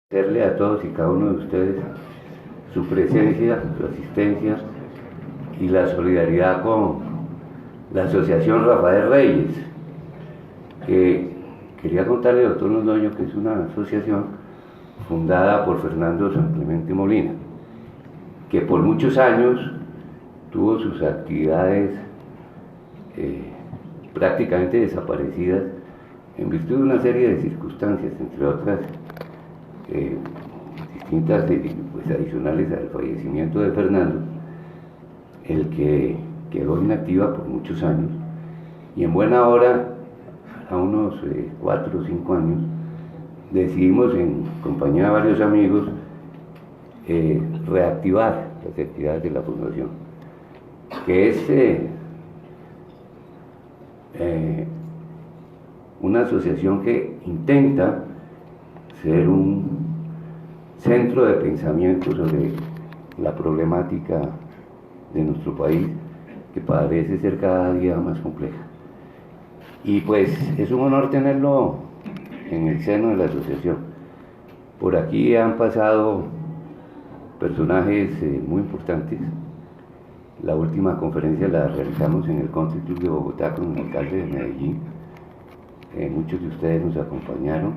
Agradecerle a todos y cada uno de ustedes su presencia, su asistencia y la solidaridad con la Asociación Rafael Reyes, que quería contarle, doctor Londoño, que es una asociación fundada por Fernando San Clemente Molina, que por muchos años tuvo sus actividades prácticamente desaparecidas en virtud de una serie de circunstancias, entre otras distintas, pues, adicionales al fallecimiento de Fernando, el que quedó inactiva por muchos años, y en buena hora, a unos 4 o 5 años, decidimos en compañía de varios amigos reactivar las actividades de la fundación, que es una asociación que intenta ser un centro de pensamiento sobre la problemática de nuestro país, que parece ser cada día más compleja. Y pues es un honor tenerlo en el seno de la asociación. Por aquí han pasado personajes muy importantes. La última conferencia la realizamos en el Country Club de Bogotá con el alcalde de Medellín. Muchos de ustedes nos acompañaron.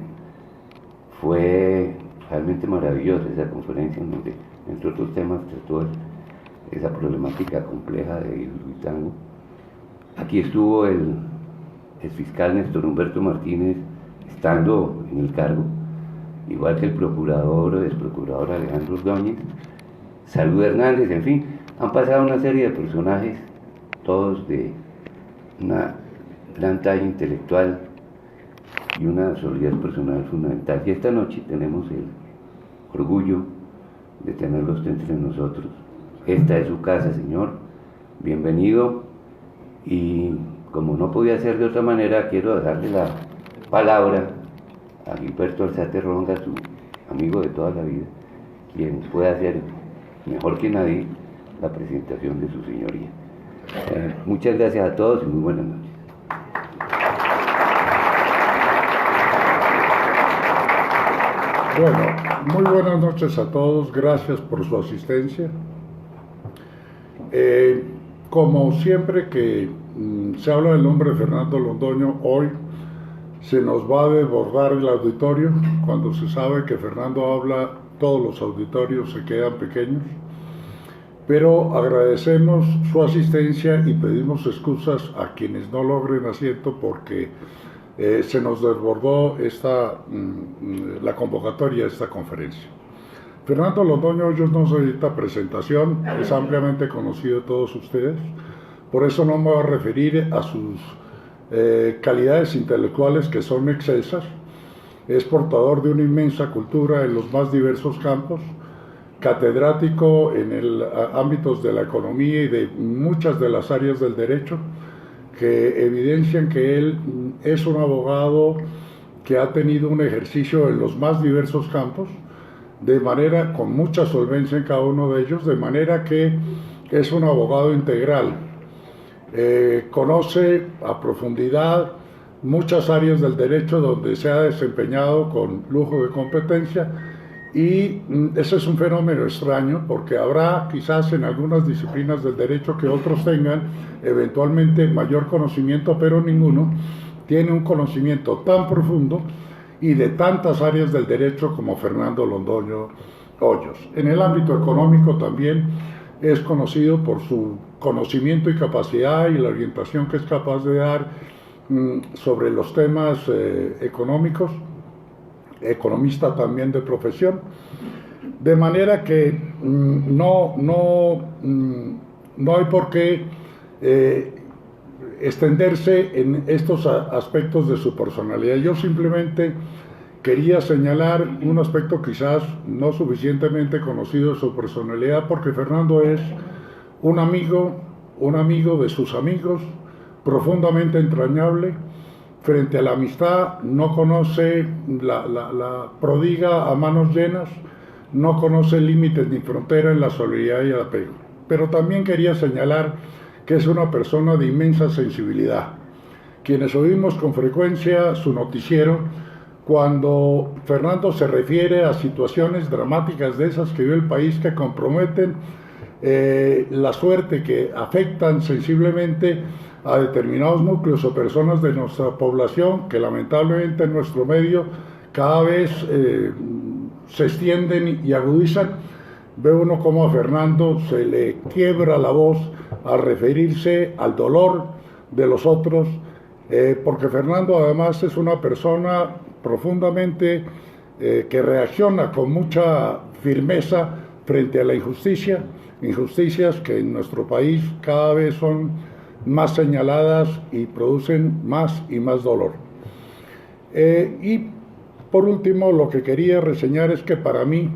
Fue realmente maravillosa esa conferencia, en donde, entre otros temas, trató esa problemática compleja de Hidroituango. Aquí estuvo el fiscal Néstor Humberto Martínez, estando en el cargo, igual que el procurador o exprocurador Alejandro Ordóñez, Salud Hernández, en fin, han pasado una serie de personajes, todos de una gran talla intelectual y una solidez personal fundamental. Y esta noche tenemos el orgullo de tenerlos entre nosotros. Esta es su casa, señor. Bienvenido. Y como no podía ser de otra manera, quiero darle la palabra a Gilberto Alzate Ronda, su amigo de toda la vida, quien puede hacer mejor que nadie la presentación de su señoría. Muchas gracias a todos y muy buenas noches. Bueno, muy buenas noches a todos, gracias por su asistencia. Como siempre que se habla del nombre de Fernando Londoño, hoy se nos va a desbordar el auditorio. Cuando se sabe que Fernando habla, todos los auditorios se quedan pequeños. Pero agradecemos su asistencia y pedimos excusas a quienes no logren asiento porque se nos desbordó la convocatoria de esta conferencia. Fernando Londoño Hoyos no necesita presentación, es ampliamente conocido de todos ustedes, por eso no me voy a referir a sus calidades intelectuales, que son excelsas. Es portador de una inmensa cultura en los más diversos campos, catedrático en ámbitos de la economía y de muchas de las áreas del derecho, que evidencian que él es un abogado que ha tenido un ejercicio en los más diversos campos, de manera con mucha solvencia en cada uno de ellos, de manera que es un abogado integral. Conoce a profundidad muchas áreas del derecho donde se ha desempeñado con lujo de competencia, y ese es un fenómeno extraño porque habrá quizás en algunas disciplinas del derecho que otros tengan eventualmente mayor conocimiento, pero ninguno tiene un conocimiento tan profundo y de tantas áreas del derecho como Fernando Londoño Hoyos. En el ámbito económico también es conocido por su conocimiento y capacidad y la orientación que es capaz de dar sobre los temas económicos, economista también de profesión, de manera que no hay por qué extenderse en estos aspectos de su personalidad. Yo simplemente quería señalar un aspecto quizás no suficientemente conocido de su personalidad, porque Fernando es un amigo de sus amigos, profundamente entrañable. Frente a la amistad no conoce la prodiga a manos llenas, no conoce límites ni frontera en la solidaridad y el apego. Pero también quería señalar que es una persona de inmensa sensibilidad. Quienes oímos con frecuencia su noticiero cuando Fernando se refiere a situaciones dramáticas de esas que vive el país que comprometen la suerte, que afectan sensiblemente a determinados núcleos o personas de nuestra población, que lamentablemente en nuestro medio cada vez se extienden y agudizan. Ve uno como a Fernando se le quiebra la voz al referirse al dolor de los otros, porque Fernando además es una persona profundamente que reacciona con mucha firmeza frente a la injusticia, injusticias que en nuestro país cada vez son más señaladas y producen más y más dolor. Y por último, lo que quería reseñar es que para mí,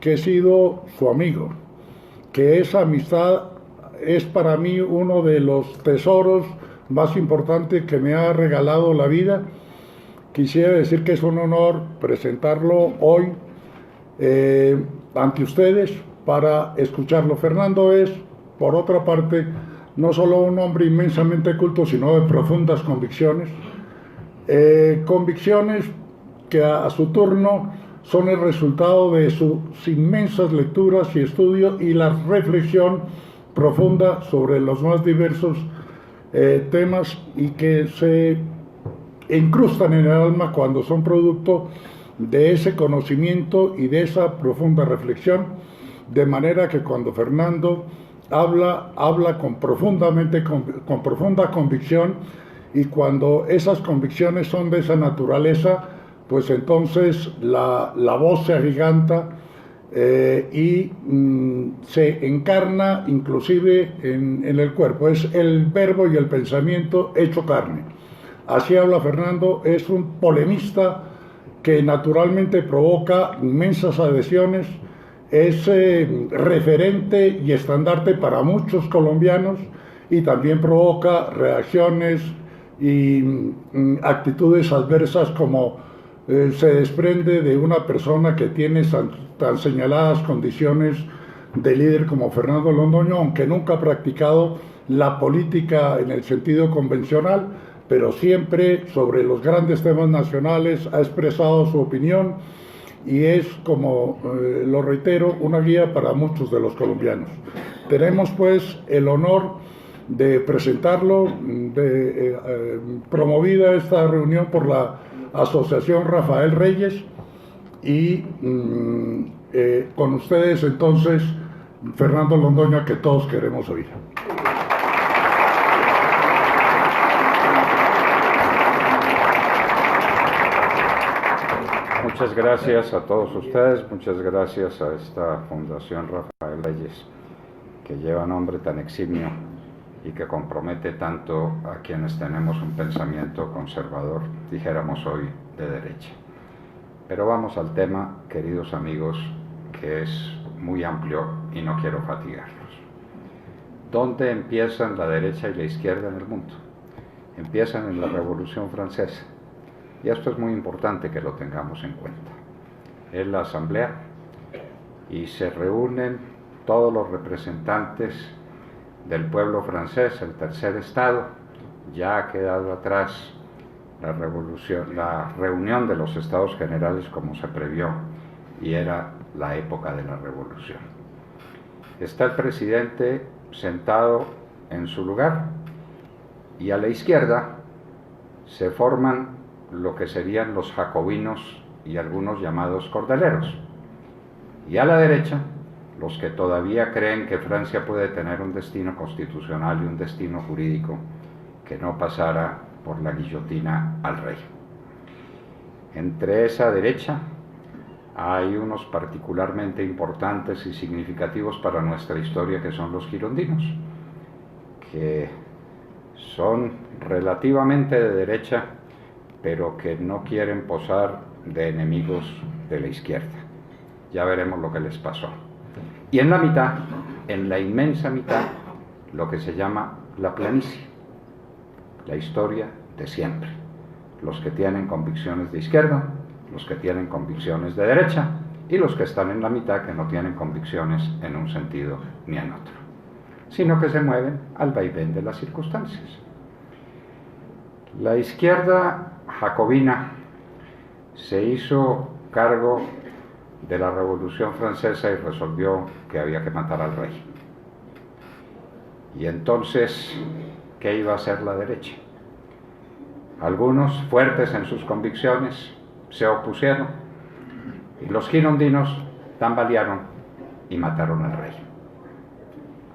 que he sido su amigo, que esa amistad es para mí uno de los tesoros más importantes que me ha regalado la vida. Quisiera decir que es un honor presentarlo hoy ante ustedes para escucharlo. Fernando es, por otra parte, no solo un hombre inmensamente culto, sino de profundas convicciones, convicciones que a su turno son el resultado de sus inmensas lecturas y estudios y la reflexión profunda sobre los más diversos temas, y que se incrustan en el alma cuando son producto de ese conocimiento y de esa profunda reflexión, de manera que cuando Fernando habla con profunda convicción, y cuando esas convicciones son de esa naturaleza, pues entonces la voz se agiganta y se encarna inclusive en el cuerpo. Es el verbo y el pensamiento hecho carne. Así habla Fernando, es un polemista que naturalmente provoca inmensas adhesiones, es referente y estandarte para muchos colombianos, y también provoca reacciones y actitudes adversas, como se desprende de una persona que tiene tan señaladas condiciones de líder como Fernando Londoño, aunque nunca ha practicado la política en el sentido convencional, pero siempre sobre los grandes temas nacionales ha expresado su opinión, y es, como lo reitero, una guía para muchos de los colombianos. Tenemos pues el honor de presentarlo, promovida esta reunión por la Asociación Rafael Reyes, y con ustedes entonces Fernando Londoño, que todos queremos oír. Muchas gracias a todos ustedes, muchas gracias a esta Fundación Rafael Reyes, que lleva nombre tan eximio y que compromete tanto a quienes tenemos un pensamiento conservador, dijéramos hoy, de derecha. Pero vamos al tema, queridos amigos, que es muy amplio y no quiero fatigarlos. ¿Dónde empiezan la derecha y la izquierda en el mundo? Empiezan en la Revolución Francesa. Y esto es muy importante que lo tengamos en cuenta. Es la asamblea y se reúnen todos los representantes del pueblo francés, el tercer estado. Ya ha quedado atrás la reunión de los estados generales como se previó, y era la época de la revolución. Está el presidente sentado en su lugar, y a la izquierda se forman lo que serían los jacobinos y algunos llamados cordeleros, y a la derecha los que todavía creen que Francia puede tener un destino constitucional y un destino jurídico que no pasara por la guillotina al rey. Entre esa derecha hay unos particularmente importantes y significativos para nuestra historia, que son los girondinos, que son relativamente de derecha, pero que no quieren posar de enemigos de la izquierda. Ya veremos lo que les pasó. Y en la mitad, en la inmensa mitad, lo que se llama la planicie, la historia de siempre. Los que tienen convicciones de izquierda, los que tienen convicciones de derecha, y los que están en la mitad, que no tienen convicciones en un sentido ni en otro, sino que se mueven al vaivén de las circunstancias. La izquierda jacobina se hizo cargo de la Revolución Francesa y resolvió que había que matar al rey. Y entonces, ¿qué iba a hacer la derecha? Algunos, fuertes en sus convicciones, se opusieron, y los girondinos tambalearon y mataron al rey.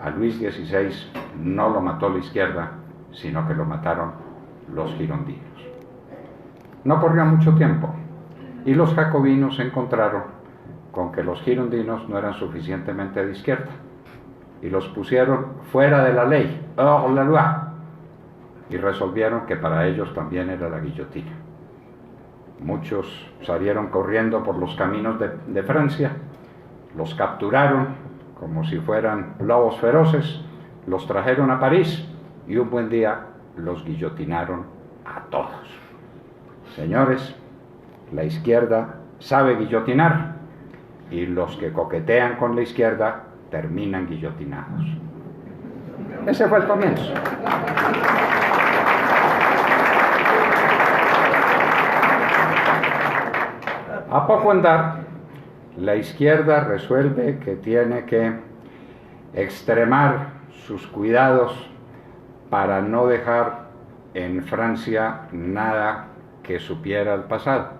A Luis XVI no lo mató la izquierda, sino que lo mataron los girondinos. No corrió mucho tiempo, y los jacobinos se encontraron con que los girondinos no eran suficientemente de izquierda, y los pusieron fuera de la ley, hors la loi, y resolvieron que para ellos también era la guillotina. Muchos salieron corriendo por los caminos de Francia, los capturaron como si fueran lobos feroces, los trajeron a París y un buen día los guillotinaron a todos. Señores, la izquierda sabe guillotinar y los que coquetean con la izquierda terminan guillotinados. Ese fue el comienzo. A poco andar, la izquierda resuelve que tiene que extremar sus cuidados para no dejar en Francia nada que supiera el pasado.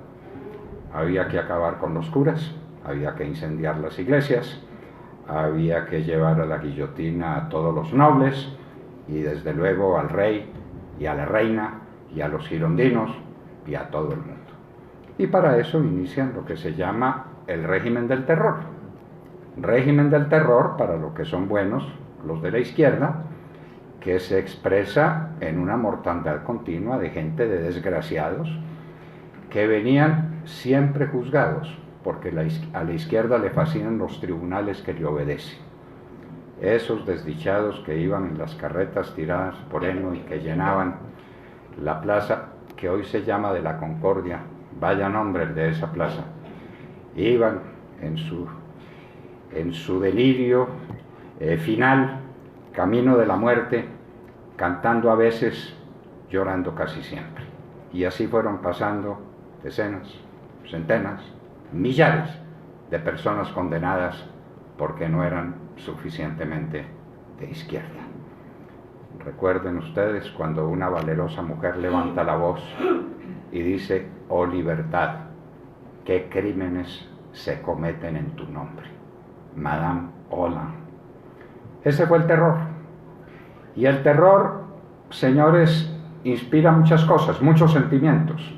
Había que acabar con los curas, había que incendiar las iglesias, había que llevar a la guillotina a todos los nobles y desde luego al rey y a la reina y a los girondinos y a todo el mundo. Y para eso inician lo que se llama el régimen del terror. Régimen del terror, para lo que son buenos los de la izquierda, que se expresa en una mortandad continua de gente, de desgraciados, que venían siempre juzgados, porque a la izquierda le fascinan los tribunales que le obedecen. Esos desdichados que iban en las carretas tiradas por heno y que llenaban la plaza, que hoy se llama de la Concordia, vaya nombre el de esa plaza, iban en su delirio final, camino de la muerte, cantando a veces, llorando casi siempre. Y así fueron pasando decenas, centenas, millares de personas condenadas porque no eran suficientemente de izquierda. Recuerden ustedes cuando una valerosa mujer levanta la voz y dice: oh libertad, qué crímenes se cometen en tu nombre, Madame Holland. Ese fue el terror. Y el terror, señores, inspira muchas cosas, muchos sentimientos.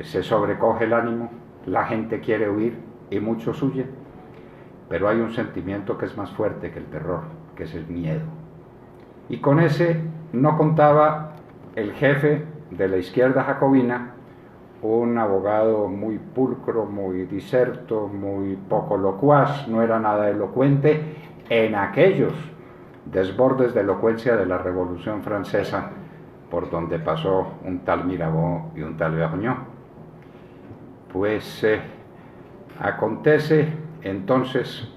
Se sobrecoge el ánimo, la gente quiere huir y muchos huyen. Pero hay un sentimiento que es más fuerte que el terror, que es el miedo. Y con ese no contaba el jefe de la izquierda jacobina, un abogado muy pulcro, muy diserto, muy poco locuaz, no era nada elocuente en aquellos desbordes de elocuencia de la Revolución Francesa, por donde pasó un tal Mirabeau y un tal Vergniaud. Pues acontece entonces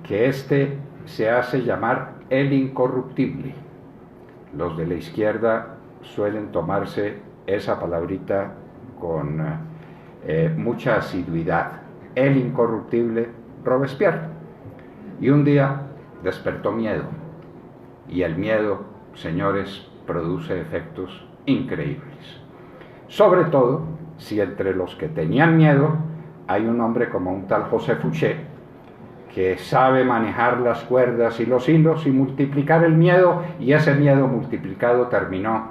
que este se hace llamar el incorruptible. Los de la izquierda suelen tomarse esa palabrita con mucha asiduidad. El incorruptible Robespierre. Y un día despertó miedo. Y el miedo, señores, produce efectos increíbles. Sobre todo si entre los que tenían miedo hay un hombre como un tal José Fouché, que sabe manejar las cuerdas y los hilos y multiplicar el miedo, y ese miedo multiplicado terminó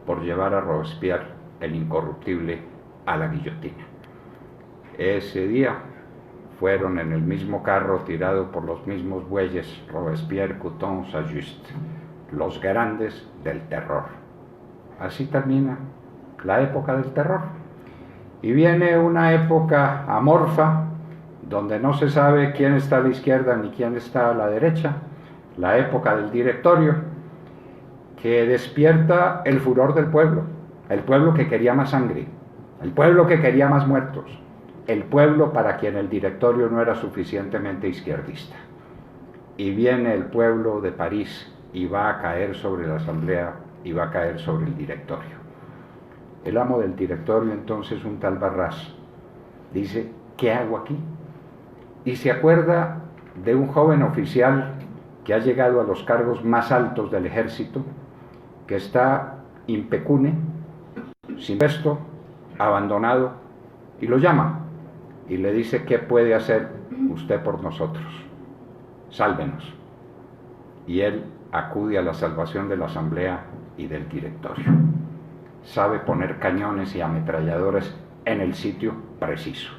por llevar a Robespierre, el incorruptible, a la guillotina. Ese día fueron en el mismo carro tirado por los mismos bueyes Robespierre, Couthon, Saint-Just, los grandes del terror. Así termina la época del terror. Y viene una época amorfa, donde no se sabe quién está a la izquierda ni quién está a la derecha, la época del directorio, que despierta el furor del pueblo, el pueblo que quería más sangre, el pueblo que quería más muertos, el pueblo para quien el directorio no era suficientemente izquierdista. Y viene el pueblo de París y va a caer sobre la asamblea y va a caer sobre el directorio. El amo del directorio entonces, un tal Barras, Dice, ¿qué hago aquí? Y se acuerda de un joven oficial que ha llegado a los cargos más altos del ejército, que está impecune, sin puesto, abandonado, y lo llama y le dice, ¿qué puede hacer usted por nosotros? Sálvenos. Y él acude a la salvación de la asamblea y del directorio. Sabe poner cañones y ametralladores en el sitio preciso.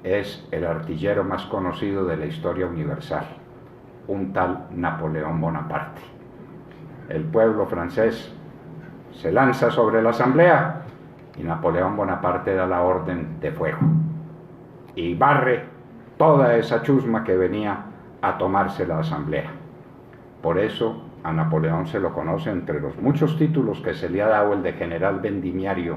Es el artillero más conocido de la historia universal, un tal Napoleón Bonaparte. El pueblo francés se lanza sobre la asamblea y Napoleón Bonaparte da la orden de fuego y barre toda esa chusma que venía a tomarse la asamblea. Por eso a Napoleón se lo conoce, entre los muchos títulos que se le ha dado, el de general vendimiario,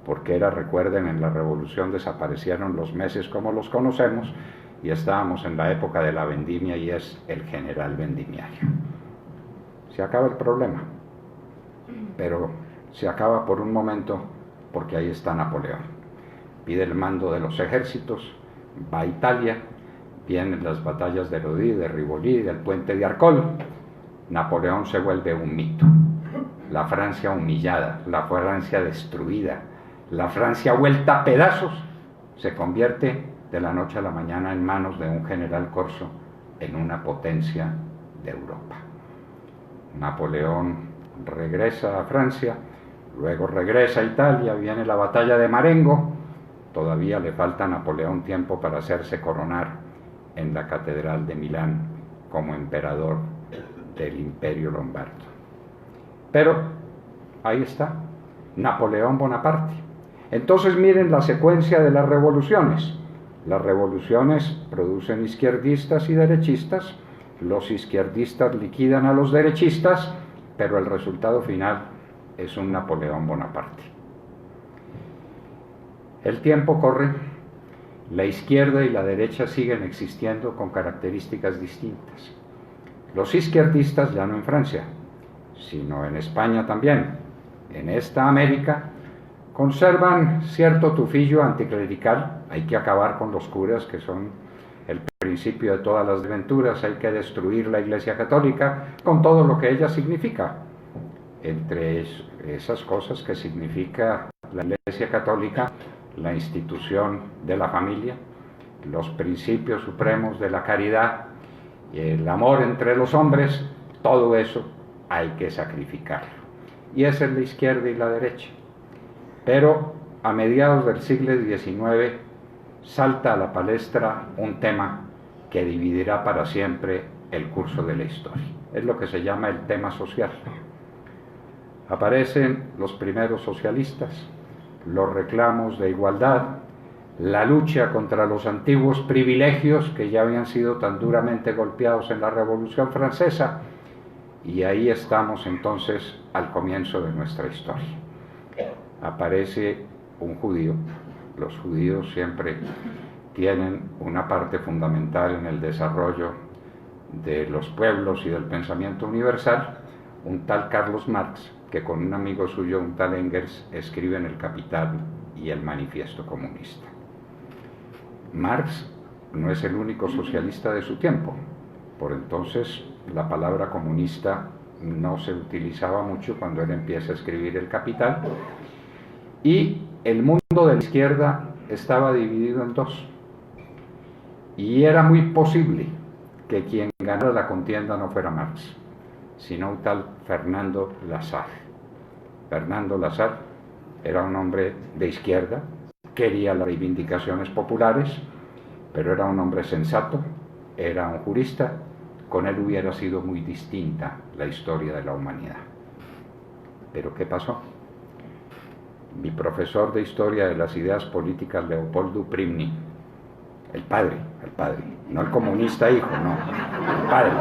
porque recuerden, en la revolución desaparecieron los meses como los conocemos y estábamos en la época de la vendimia y es el general vendimiario. Se acaba el problema, pero se acaba por un momento porque ahí está Napoleón. Pide el mando de los ejércitos, va a Italia, vienen las batallas de Lodi, de Rivoli, del puente de Arcole. Napoleón se vuelve un mito. La Francia humillada, la Francia destruida, la Francia vuelta a pedazos, se convierte de la noche a la mañana en manos de un general corso en una potencia de Europa. Napoleón regresa a Francia, luego regresa a Italia, viene la batalla de Marengo, todavía le falta a Napoleón tiempo para hacerse coronar en la Catedral de Milán como emperador del Imperio Lombardo. Pero ahí está, Napoleón Bonaparte. Entonces miren la secuencia de las revoluciones. Las revoluciones producen izquierdistas y derechistas, los izquierdistas liquidan a los derechistas, pero el resultado final es un Napoleón Bonaparte. El tiempo corre, la izquierda y la derecha siguen existiendo con características distintas. Los izquierdistas ya no en Francia, sino en España también, en esta América, conservan cierto tufillo anticlerical. Hay que acabar con los curas, que son el principio de todas las desventuras. Hay que destruir la Iglesia Católica con todo lo que ella significa. Entre esas cosas que significa la Iglesia Católica, la institución de la familia, los principios supremos de la caridad, el amor entre los hombres, todo eso hay que sacrificarlo. Y esa es la izquierda y la derecha. Pero a mediados del siglo XIX salta a la palestra un tema que dividirá para siempre el curso de la historia. Es lo que se llama el tema social. Aparecen los primeros socialistas, los reclamos de igualdad, la lucha contra los antiguos privilegios que ya habían sido tan duramente golpeados en la Revolución Francesa, y ahí estamos entonces al comienzo de nuestra historia. Aparece un judío. Los judíos siempre tienen una parte fundamental en el desarrollo de los pueblos y del pensamiento universal, un tal Carlos Marx, que con un amigo suyo, un tal Engels, escriben El Capital y el Manifiesto Comunista. Marx no es el único socialista de su tiempo. Por entonces la palabra comunista no se utilizaba mucho cuando él empieza a escribir El Capital, y el mundo de la izquierda estaba dividido en dos, y era muy posible que quien ganara la contienda no fuera Marx, sino un tal Fernando Lassalle. Fernando Lassalle era un hombre de izquierda, quería las reivindicaciones populares, pero era un hombre sensato, era un jurista. Con él hubiera sido muy distinta la historia de la humanidad. ¿Pero qué pasó? Mi profesor de Historia de las Ideas Políticas, Leopoldo Primni, el padre, no el comunista hijo, no, el padre,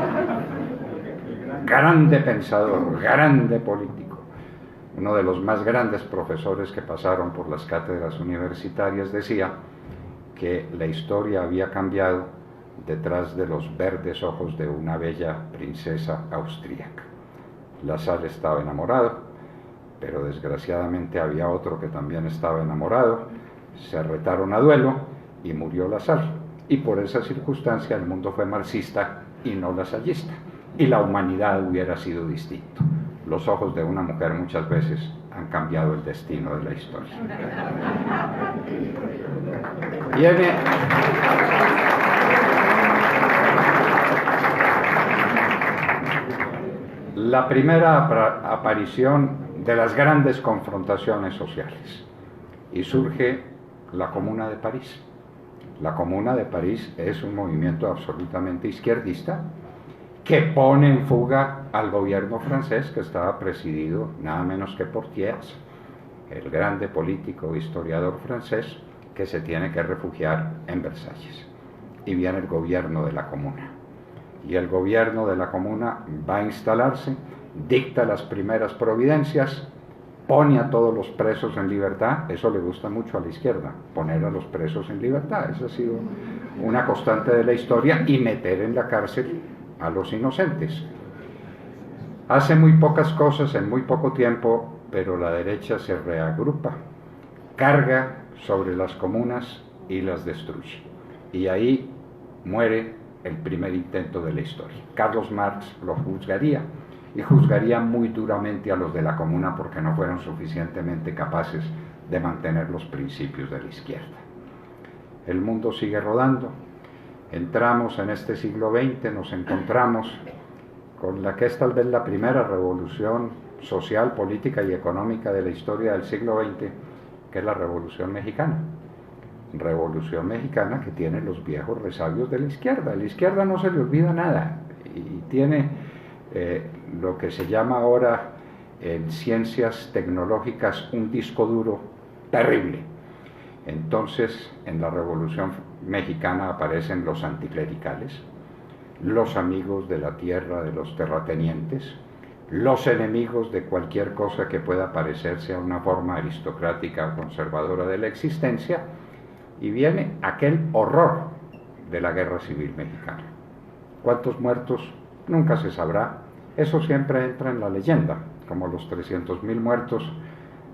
grande pensador, grande político, uno de los más grandes profesores que pasaron por las cátedras universitarias, decía que la historia había cambiado detrás de los verdes ojos de una bella princesa austríaca. Lassalle estaba enamorado, pero desgraciadamente había otro que también estaba enamorado, se retaron a duelo y murió Lassalle. Y por esa circunstancia el mundo fue marxista y no lasallista. Y la humanidad hubiera sido distinto. Los ojos de una mujer muchas veces han cambiado el destino de la historia. Viene la primera aparición de las grandes confrontaciones sociales y surge la Comuna de París. La Comuna de París es un movimiento absolutamente izquierdista que pone en fuga al gobierno francés, que estaba presidido nada menos que por Thiers, el grande político e historiador francés, que se tiene que refugiar en Versalles. Y viene el gobierno de la Comuna. Y el gobierno de la Comuna va a instalarse, dicta las primeras providencias, pone a todos los presos en libertad. Eso le gusta mucho a la izquierda, poner a los presos en libertad. Esa ha sido una constante de la historia, y meter en la cárcel a los inocentes. Hace muy pocas cosas en muy poco tiempo, pero la derecha se reagrupa, carga sobre las comunas y las destruye. Y ahí muere el primer intento de la historia. Carlos Marx lo juzgaría, y juzgaría muy duramente a los de la Comuna porque no fueron suficientemente capaces de mantener los principios de la izquierda. El mundo sigue rodando. Entramos en este siglo XX, nos encontramos con la que es tal vez la primera revolución social, política y económica de la historia del siglo XX, que es la Revolución Mexicana. Revolución Mexicana que tiene los viejos resabios de la izquierda. A la izquierda no se le olvida nada, y tiene lo que se llama ahora en ciencias tecnológicas un disco duro terrible. Entonces, en la Revolución Mexicana aparecen los anticlericales, los amigos de la tierra, de los terratenientes, los enemigos de cualquier cosa que pueda parecerse a una forma aristocrática o conservadora de la existencia, y viene aquel horror de la Guerra Civil Mexicana. ¿Cuántos muertos? Nunca se sabrá. Eso siempre entra en la leyenda, como los 300.000 muertos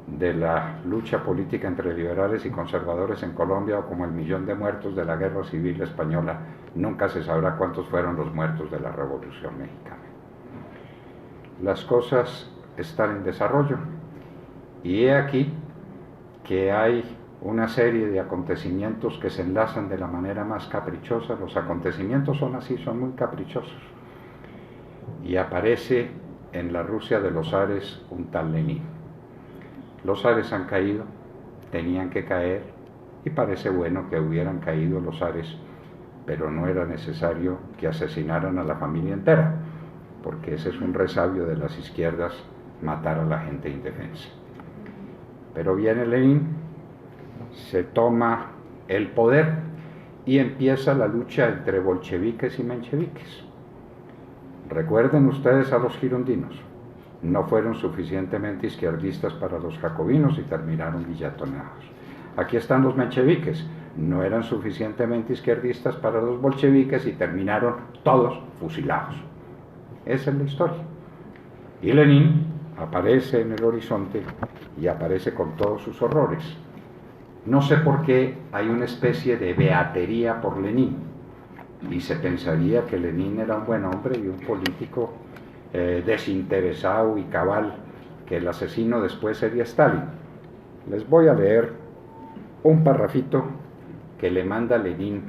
de la lucha política entre liberales y conservadores en Colombia, o como el 1.000.000 de muertos de la Guerra Civil Española. Nunca se sabrá cuántos fueron los muertos de la Revolución Mexicana. Las cosas están en desarrollo, y he aquí que hay una serie de acontecimientos que se enlazan de la manera más caprichosa. Los acontecimientos son así, son muy caprichosos. Y aparece en la Rusia de los zares un tal Lenin. Los zares han caído, tenían que caer, y parece bueno que hubieran caído los zares, pero no era necesario que asesinaran a la familia entera, porque ese es un resabio de las izquierdas, matar a la gente indefensa. Pero viene Lenin, se toma el poder, y empieza la lucha entre bolcheviques y mencheviques. Recuerden ustedes a los girondinos. No fueron suficientemente izquierdistas para los jacobinos y terminaron guillotinados. Aquí están los mencheviques. No eran suficientemente izquierdistas para los bolcheviques y terminaron todos fusilados. Esa es la historia. Y Lenin aparece en el horizonte, y aparece con todos sus horrores. No sé por qué hay una especie de beatería por Lenin, y se pensaría que Lenin era un buen hombre y un político desinteresado y cabal, que el asesino después sería Stalin. Les voy a leer un parrafito que le manda Lenin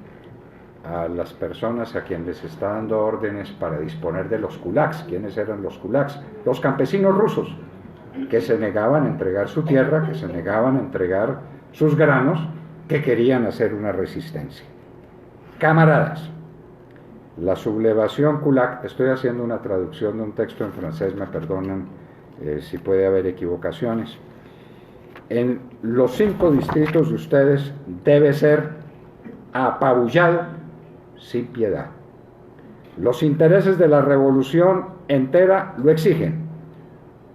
a las personas a quienes les está dando órdenes para disponer de los kulaks. ¿Quiénes eran los kulaks? Los campesinos rusos, que se negaban a entregar su tierra, que se negaban a entregar sus granos, que querían hacer una resistencia. Camaradas, la sublevación kulak, estoy haciendo una traducción de un texto en francés, me perdonan si puede haber equivocaciones. En los 5 distritos de ustedes debe ser apabullado sin piedad. Los intereses de la revolución entera lo exigen,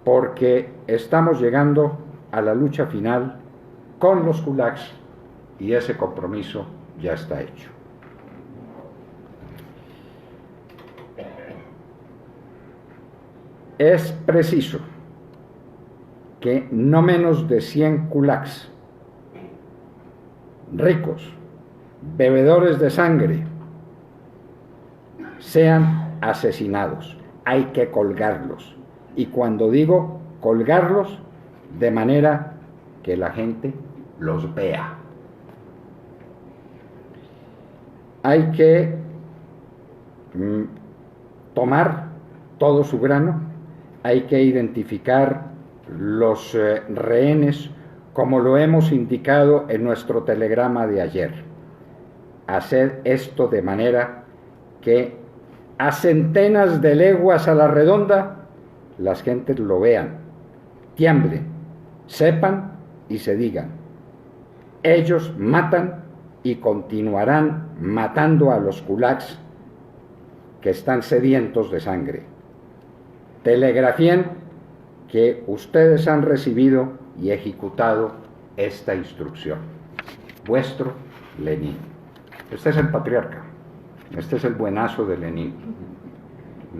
porque estamos llegando a la lucha final con los kulaks, y ese compromiso ya está hecho. Es preciso que no menos de 100 kulaks ricos, bebedores de sangre, sean asesinados. Hay que colgarlos. Y cuando digo colgarlos, de manera que la gente los vea. Hay que tomar todo su grano, hay que identificar los rehenes como lo hemos indicado en nuestro telegrama de ayer. Hacer esto de manera que a centenas de leguas a la redonda las gentes lo vean, tiemblen, sepan y se digan: ellos matan y continuarán matando a los kulaks que están sedientos de sangre. Telegrafien que ustedes han recibido y ejecutado esta instrucción. Vuestro Lenin. Este es el patriarca, este es el buenazo de Lenin.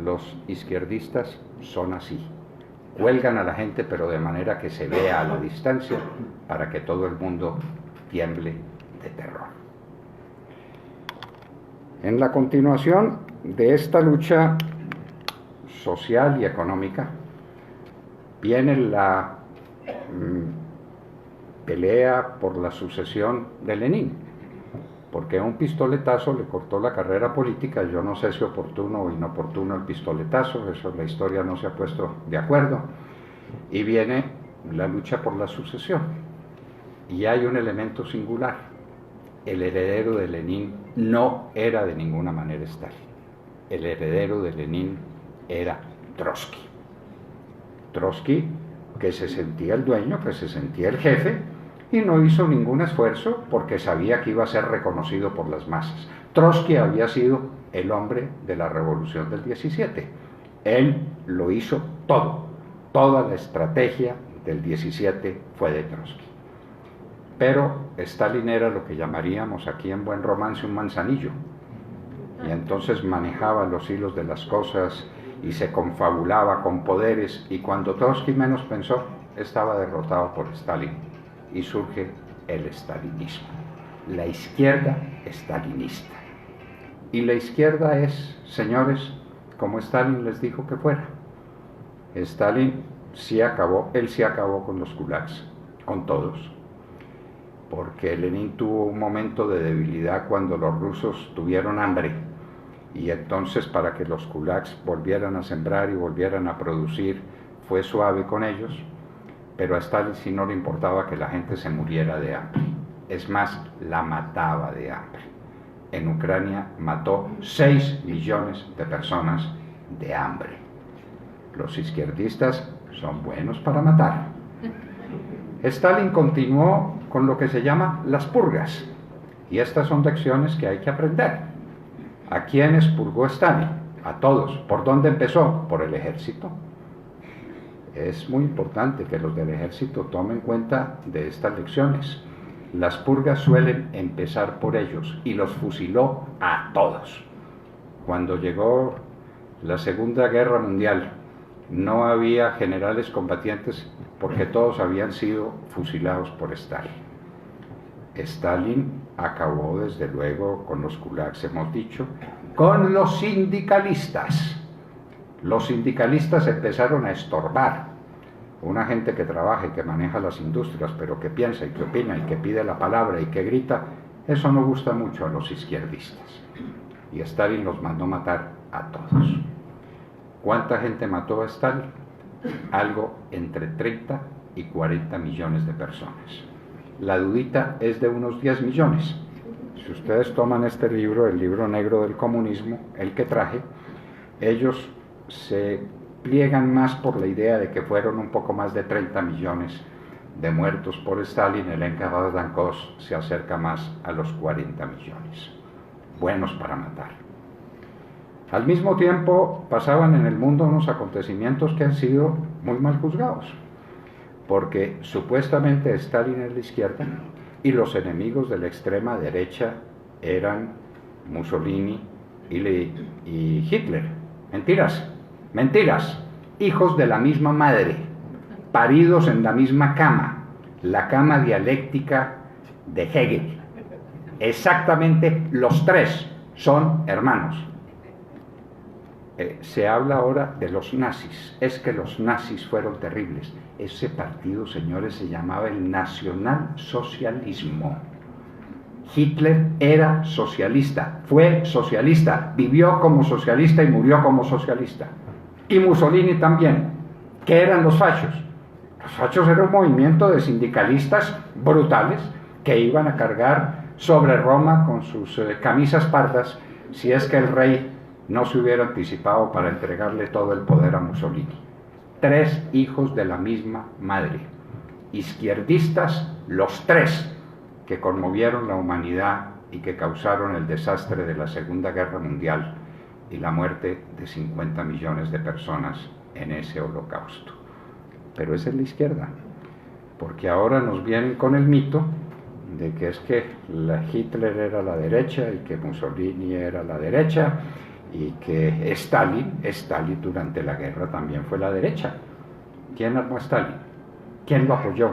Los izquierdistas son así. Cuelgan a la gente, pero de manera que se vea a la distancia, para que todo el mundo tiemble de terror. En la continuación de esta lucha social y económica, viene la pelea por la sucesión de Lenin, porque un pistoletazo le cortó la carrera política. Yo no sé si oportuno o inoportuno el pistoletazo, eso la historia no se ha puesto de acuerdo, y viene la lucha por la sucesión. Y hay un elemento singular: el heredero de Lenin no era de ninguna manera Stalin. El heredero de Lenin era Trotsky. Trotsky, que se sentía el dueño, que se sentía el jefe, y no hizo ningún esfuerzo porque sabía que iba a ser reconocido por las masas. Trotsky había sido el hombre de la revolución del 17. Él lo hizo todo. Toda la estrategia del 17 fue de Trotsky. Pero Stalin era lo que llamaríamos aquí en buen romance un manzanillo, y entonces manejaba los hilos de las cosas y se confabulaba con poderes, y cuando Trotsky menos pensó, estaba derrotado por Stalin, y surge el stalinismo, la izquierda stalinista. Y la izquierda es, señores, como Stalin les dijo que fuera. Stalin sí acabó, él sí acabó con los kulaks, con todos, porque Lenin tuvo un momento de debilidad cuando los rusos tuvieron hambre, y entonces, para que los kulaks volvieran a sembrar y volvieran a producir, fue suave con ellos, pero a Stalin sí no le importaba que la gente se muriera de hambre. Es más, la mataba de hambre. En Ucrania mató 6 millones de personas de hambre. Los izquierdistas son buenos para matar. Stalin continuó con lo que se llama las purgas, y estas son lecciones que hay que aprender. ¿A quiénes purgó Stalin? A todos. ¿Por dónde empezó? Por el ejército. Es muy importante que los del ejército tomen cuenta de estas lecciones. Las purgas suelen empezar por ellos, y los fusiló a todos. Cuando llegó la Segunda Guerra Mundial, no había generales combatientes porque todos habían sido fusilados por Stalin. Stalin acabó desde luego con los kulaks, hemos dicho, con los sindicalistas. Los sindicalistas empezaron a estorbar. Una gente que trabaja y que maneja las industrias, pero que piensa y que opina y que pide la palabra y que grita, eso no gusta mucho a los izquierdistas. Y Stalin los mandó matar a todos. ¿Cuánta gente mató a Stalin? Algo entre 30 y 40 millones de personas. La dudita es de unos 10 millones. Si ustedes toman este libro, el libro negro del comunismo, el que traje, ellos se pliegan más por la idea de que fueron un poco más de 30 millones de muertos por Stalin. El Encarnadas se acerca más a los 40 millones. Buenos para matar. Al mismo tiempo pasaban en el mundo unos acontecimientos que han sido muy mal juzgados, porque supuestamente Stalin es la izquierda y los enemigos de la extrema derecha eran Mussolini y Hitler. Mentiras, mentiras, hijos de la misma madre, paridos en la misma cama, la cama dialéctica de Hegel. exactamente los tres son hermanos. Se habla ahora de los nazis. Es que los nazis fueron terribles. Ese partido, señores, se llamaba el nacionalsocialismo. Hitler era socialista, fue socialista, vivió como socialista y murió como socialista. Y Mussolini también. ¿Qué eran los fachos? Los fachos eran un movimiento de sindicalistas brutales que iban a cargar sobre Roma con sus camisas pardas si es que el rey no se hubiera anticipado para entregarle todo el poder a Mussolini. Tres hijos de la misma madre, izquierdistas los tres, que conmovieron la humanidad y que causaron el desastre de la Segunda Guerra Mundial y la muerte de 50 millones de personas en ese holocausto. Pero esa es la izquierda, porque ahora nos vienen con el mito de que es que Hitler era la derecha y que Mussolini era la derecha y que Stalin durante la guerra también fue la derecha. ¿Quién armó a Stalin? ¿Quién lo apoyó?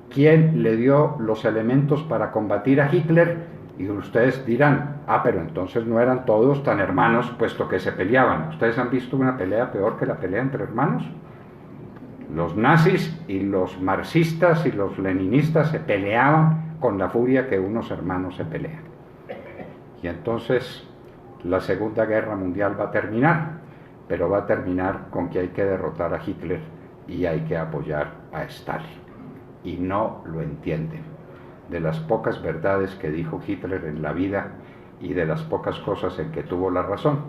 ¿Quién le dio los elementos para combatir a Hitler? Y ustedes dirán, pero entonces no eran todos tan hermanos, puesto que se peleaban. ¿Ustedes han visto una pelea peor que la pelea entre hermanos? Los nazis y los marxistas y los leninistas se peleaban con la furia que unos hermanos se pelean. Y entonces la Segunda Guerra Mundial va a terminar, pero va a terminar con que hay que derrotar a Hitler y hay que apoyar a Stalin. Y no lo entienden. De las pocas verdades que dijo Hitler en la vida y de las pocas cosas en que tuvo la razón,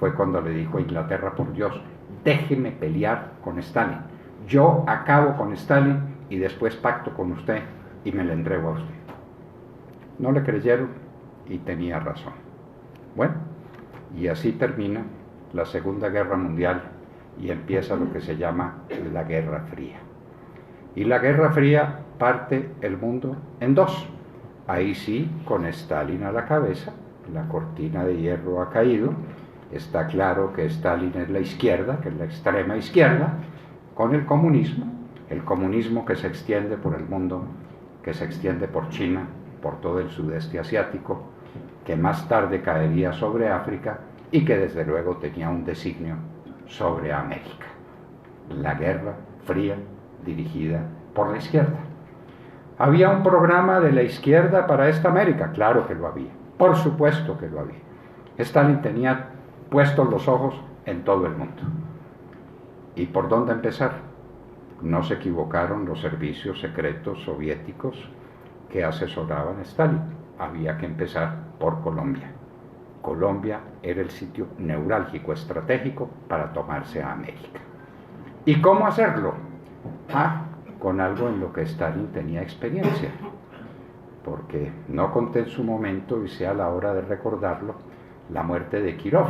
fue cuando le dijo a Inglaterra, por Dios, déjeme pelear con Stalin. Yo acabo con Stalin y después pacto con usted y me le entrego a usted. No le creyeron y tenía razón. Bueno, y así termina la Segunda Guerra Mundial y empieza lo que se llama la Guerra Fría. Y la Guerra Fría parte el mundo en dos. Ahí sí, con Stalin a la cabeza, la cortina de hierro ha caído, está claro que Stalin es la izquierda, que es la extrema izquierda, con el comunismo que se extiende por el mundo, que se extiende por China, por todo el sudeste asiático, que más tarde caería sobre África y que desde luego tenía un designio sobre América. La Guerra Fría dirigida por la izquierda. ¿Había un programa de la izquierda para esta América? Claro que lo había, por supuesto que lo había. Stalin tenía puestos los ojos en todo el mundo. ¿Y por dónde empezar? No se equivocaron los servicios secretos soviéticos que asesoraban a Stalin. Había que empezar por Colombia. Colombia era el sitio neurálgico estratégico para tomarse a América. ¿Y cómo hacerlo? Con algo en lo que Stalin tenía experiencia, porque no conté en su momento, y sea la hora de recordarlo, la muerte de Kirov.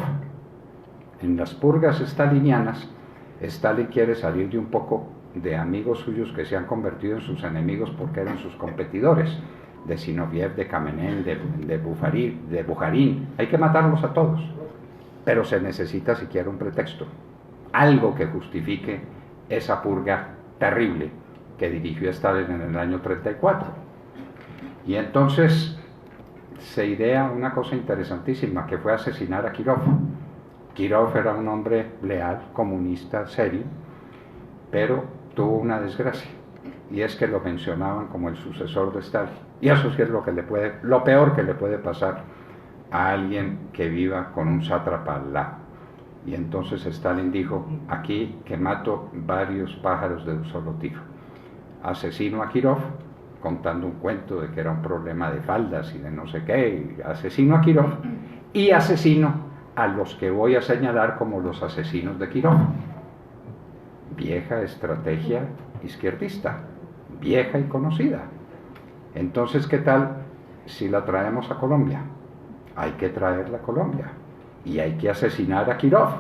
En las purgas stalinianas, Stalin quiere salir de un poco de amigos suyos que se han convertido en sus enemigos porque eran sus competidores, de Zinoviev, de Kamenev, de Bukharin. Hay que matarlos a todos, pero se necesita siquiera un pretexto, algo que justifique esa purga terrible que dirigió Stalin en el año 34. Y entonces se idea una cosa interesantísima, que fue asesinar a Kirov. Kirov era un hombre leal, comunista, serio, pero tuvo una desgracia, y es que lo mencionaban como el sucesor de Stalin. Y eso sí es lo peor que le puede pasar a alguien que viva con un sátrapa al lado. Y entonces Stalin dijo, aquí que mato varios pájaros de un solo tiro. Asesino a Kirov, contando un cuento de que era un problema de faldas y de no sé qué, y asesino a Kirov, y asesino a los que voy a señalar como los asesinos de Kirov. Vieja estrategia izquierdista, vieja y conocida. Entonces, ¿qué tal si la traemos a Colombia? Hay que traerla a Colombia, y hay que asesinar a Kirov,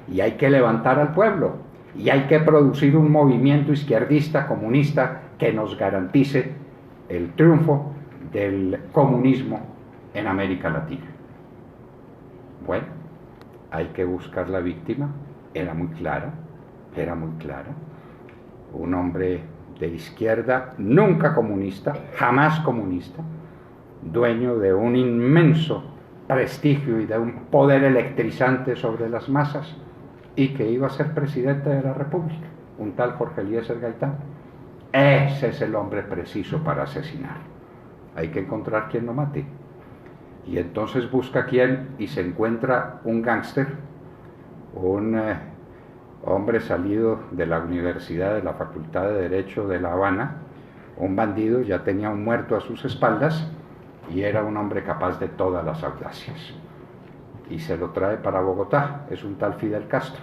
y hay que levantar al pueblo, y hay que producir un movimiento izquierdista, comunista, que nos garantice el triunfo del comunismo en América Latina. Bueno, hay que buscar la víctima. Era muy clara. Un hombre de izquierda, nunca comunista, jamás comunista, dueño de un inmenso prestigio y de un poder electrizante sobre las masas, y que iba a ser presidente de la República, un tal Jorge Eliezer Gaitán. Ese es el hombre preciso para asesinar. Hay que encontrar quien lo mate. Y entonces busca quién, y se encuentra un gángster, un hombre salido de la Universidad de la Facultad de Derecho de La Habana, un bandido, ya tenía un muerto a sus espaldas, y era un hombre capaz de todas las audacias. Y se lo trae para Bogotá. Es un tal Fidel Castro,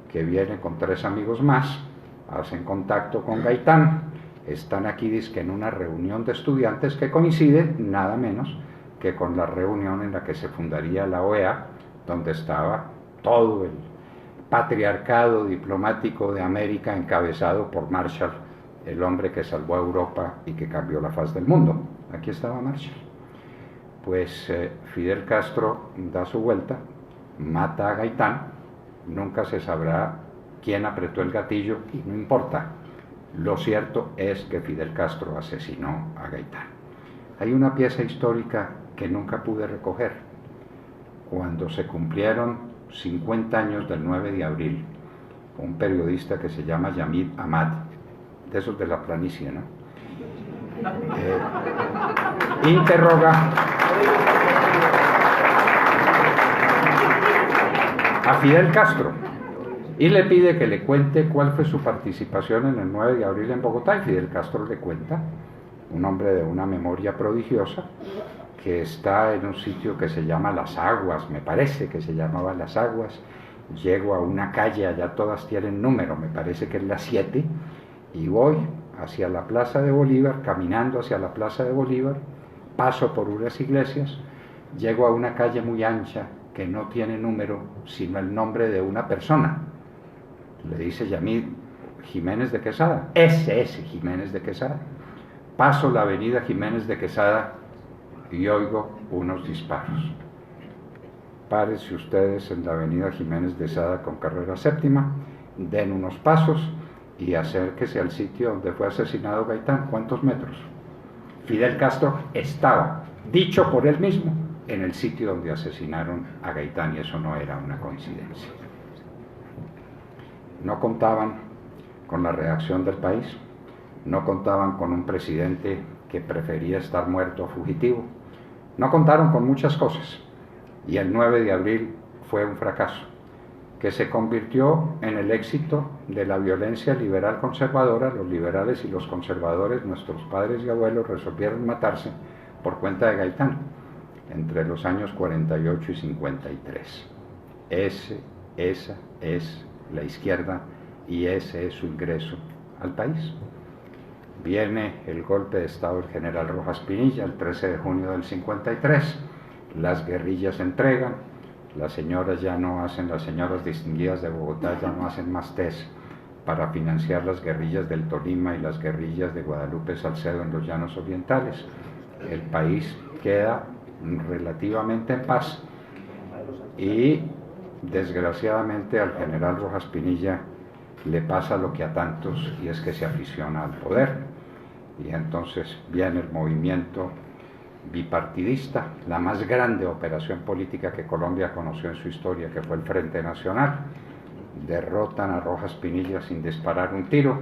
que viene con 3 amigos más, hacen contacto con Gaitán, están aquí dizque en una reunión de estudiantes que coincide nada menos que con la reunión en la que se fundaría la OEA, donde estaba todo el patriarcado diplomático de América encabezado por Marshall, el hombre que salvó a Europa y que cambió la faz del mundo. Aquí estaba Marshall. Pues Fidel Castro da su vuelta, mata a Gaitán, nunca se sabrá quién apretó el gatillo y no importa. Lo cierto es que Fidel Castro asesinó a Gaitán. Hay una pieza histórica que nunca pude recoger. Cuando se cumplieron 50 años del 9 de abril, un periodista que se llama Yamid Ahmad, de esos de la planicie, ¿no? Interroga a Fidel Castro y le pide que le cuente cuál fue su participación en el 9 de abril en Bogotá, y Fidel Castro le cuenta, un hombre de una memoria prodigiosa, que está en un sitio que se llama Las Aguas, me parece que se llamaba Las Aguas. Llego a una calle, allá todas tienen número, me parece que es la 7, y voy hacia la Plaza de Bolívar, caminando hacia la Plaza de Bolívar, paso por unas iglesias, llego a una calle muy ancha que no tiene número, sino el nombre de una persona. Le dice Yamid: Jiménez de Quesada. Ese Jiménez de Quesada. Paso la avenida Jiménez de Quesada y oigo unos disparos. Párense ustedes en la avenida Jiménez de Quesada con carrera séptima, den unos pasos y acérquese al sitio donde fue asesinado Gaitán. ¿Cuántos metros? Fidel Castro estaba, dicho por él mismo, en el sitio donde asesinaron a Gaitán, y eso no era una coincidencia. No contaban con la reacción del país, no contaban con un presidente que prefería estar muerto o fugitivo, no contaron con muchas cosas, y el 9 de abril fue un fracaso que se convirtió en el éxito de la violencia liberal conservadora. Los liberales y los conservadores, nuestros padres y abuelos, resolvieron matarse por cuenta de Gaitán entre los años 48 y 53. Esa es la izquierda y ese es su ingreso al país. Viene el golpe de Estado del general Rojas Pinilla el 13 de junio del 53, las guerrillas se entregan, las señoras distinguidas de Bogotá ya no hacen más test para financiar las guerrillas del Tolima y las guerrillas de Guadalupe Salcedo en los llanos orientales. El país queda relativamente en paz y desgraciadamente al general Rojas Pinilla le pasa lo que a tantos, y es que se aficiona al poder, y entonces viene el movimiento bipartidista, la más grande operación política que Colombia conoció en su historia, que fue el Frente Nacional. Derrotan a Rojas Pinilla sin disparar un tiro,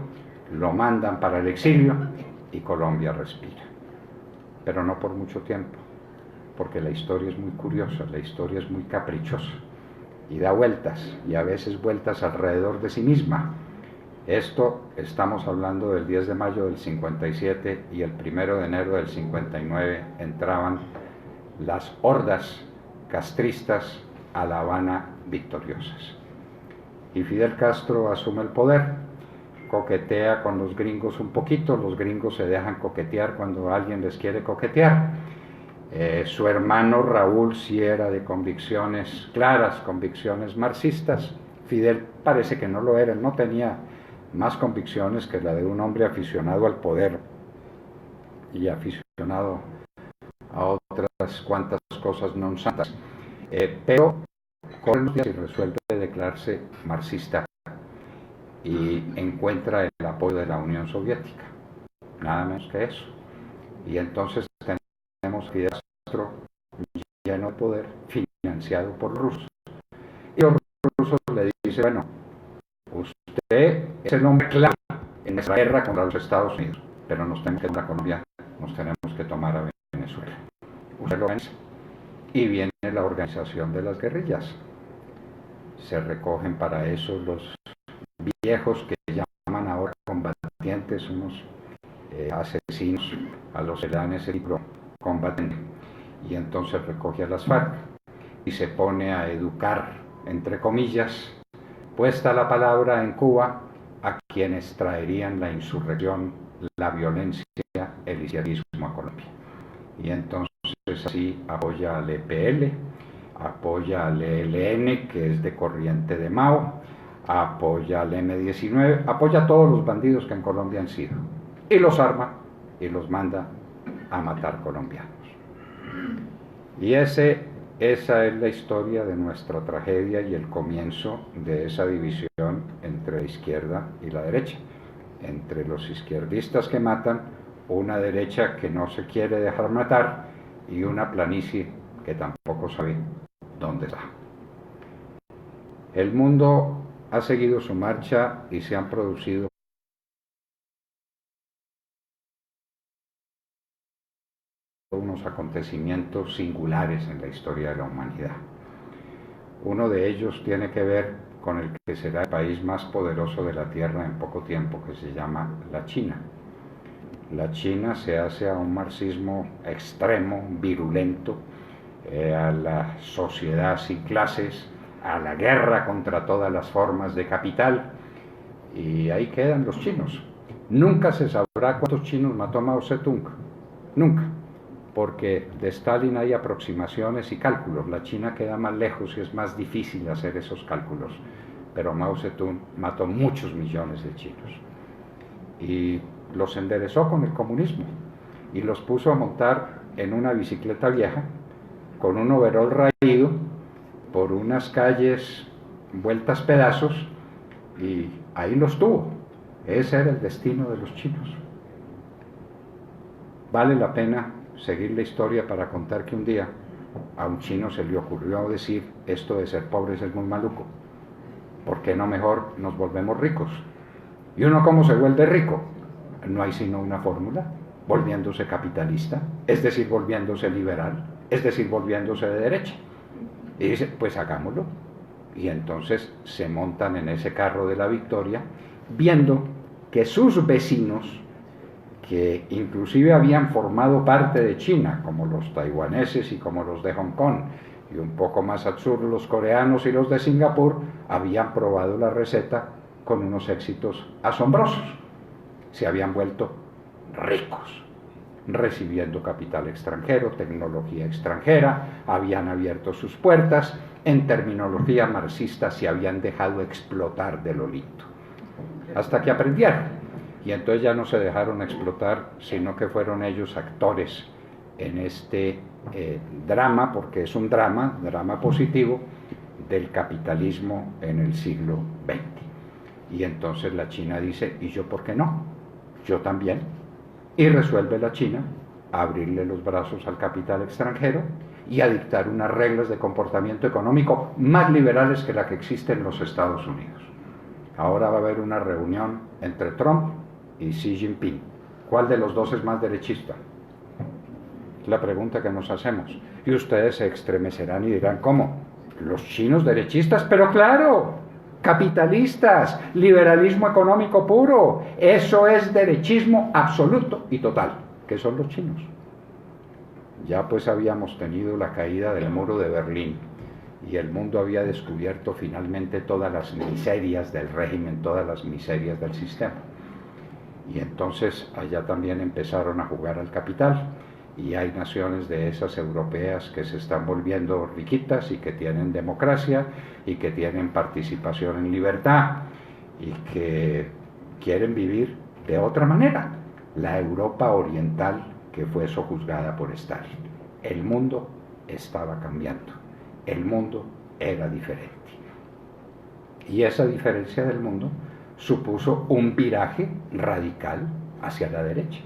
lo mandan para el exilio y Colombia respira. Pero no por mucho tiempo, porque la historia es muy curiosa, la historia es muy caprichosa y da vueltas, y a veces vueltas alrededor de sí misma. Esto estamos hablando del 10 de mayo del 57, y el 1 de enero del 59 entraban las hordas castristas a La Habana victoriosas. Y Fidel Castro asume el poder, coquetea con los gringos un poquito, los gringos se dejan coquetear cuando alguien les quiere coquetear. Su hermano Raúl sí era de convicciones claras, convicciones marxistas. Fidel parece que no lo era, no tenía más convicciones que la de un hombre aficionado al poder y aficionado a otras cuantas cosas non santas, pero con los días resuelve declararse marxista y encuentra el apoyo de la Unión Soviética, nada menos que eso, y entonces tenemos Fidel Castro lleno de poder, financiado por los rusos. Y los rusos le dicen, bueno, usted es el hombre clave en esta guerra contra los Estados Unidos, pero nos tenemos que tomar a Colombia, nos tenemos que tomar a Venezuela. Usted lo vence. Y viene la organización de las guerrillas. Se recogen para eso los viejos que llaman ahora combatientes, unos asesinos, a los que dan ese libro combatiente. Y entonces recoge a las FARC y se pone a educar, entre comillas, puesta la palabra en Cuba, a quienes traerían la insurrección, la violencia, el izquierdismo a Colombia. Y entonces así apoya al EPL, apoya al ELN, que es de corriente de Mao, apoya al M-19, apoya a todos los bandidos que en Colombia han sido, y los arma y los manda a matar colombianos. Y esa es la historia de nuestra tragedia y el comienzo de esa división entre la izquierda y la derecha, entre los izquierdistas que matan, una derecha que no se quiere dejar matar y una planicie que tampoco sabe dónde está. El mundo ha seguido su marcha y se han producido unos acontecimientos singulares en la historia de la humanidad. Uno de ellos tiene que ver con el que será el país más poderoso de la Tierra en poco tiempo, que se llama la China. La China se hace a un marxismo extremo, virulento, a la sociedad sin clases, a la guerra contra todas las formas de capital, y ahí quedan los chinos. Nunca se sabrá cuántos chinos mató Mao Zedong, nunca, porque de Stalin hay aproximaciones y cálculos. La China queda más lejos y es más difícil hacer esos cálculos, pero Mao Zedong mató muchos millones de chinos y los enderezó con el comunismo y los puso a montar en una bicicleta vieja con un overol raído por unas calles vueltas pedazos, y ahí los tuvo. Ese era el destino de los chinos. Vale la pena seguir la historia para contar que un día a un chino se le ocurrió decir: esto de ser pobres es muy maluco, ¿por qué no mejor nos volvemos ricos? ¿Y uno cómo se vuelve rico? No hay sino una fórmula: volviéndose capitalista, es decir, volviéndose liberal, es decir, volviéndose de derecha. Y dice: pues hagámoslo. Y entonces se montan en ese carro de la victoria, viendo que sus vecinos, que inclusive habían formado parte de China, como los taiwaneses y como los de Hong Kong, y un poco más al sur los coreanos y los de Singapur, habían probado la receta con unos éxitos asombrosos. Se habían vuelto ricos, recibiendo capital extranjero, tecnología extranjera, habían abierto sus puertas, en terminología marxista se habían dejado explotar de lo lindo, hasta que aprendieron. Y entonces ya no se dejaron explotar, sino que fueron ellos actores en este drama, porque es un drama positivo del capitalismo en el siglo XX. Y entonces la China dice: ¿y yo por qué no? Yo también. Y resuelve la China a abrirle los brazos al capital extranjero y a dictar unas reglas de comportamiento económico más liberales que la que existe en los Estados Unidos. Ahora va a haber una reunión entre Trump y Xi Jinping. ¿Cuál de los dos es más derechista? Es la pregunta que nos hacemos. Y ustedes se estremecerán y dirán: ¿cómo? ¿Los chinos derechistas? Pero claro, capitalistas, liberalismo económico puro. Eso es derechismo absoluto y total, que son los chinos. Ya pues habíamos tenido la caída del muro de Berlín y el mundo había descubierto finalmente todas las miserias del régimen, todas las miserias del sistema. Y entonces allá también empezaron a jugar al capital, y hay naciones de esas europeas que se están volviendo riquitas y que tienen democracia y que tienen participación en libertad y que quieren vivir de otra manera. La Europa oriental que fue sojuzgada por Stalin. El mundo estaba cambiando, el mundo era diferente. Y esa diferencia del mundo supuso un viraje radical hacia la derecha.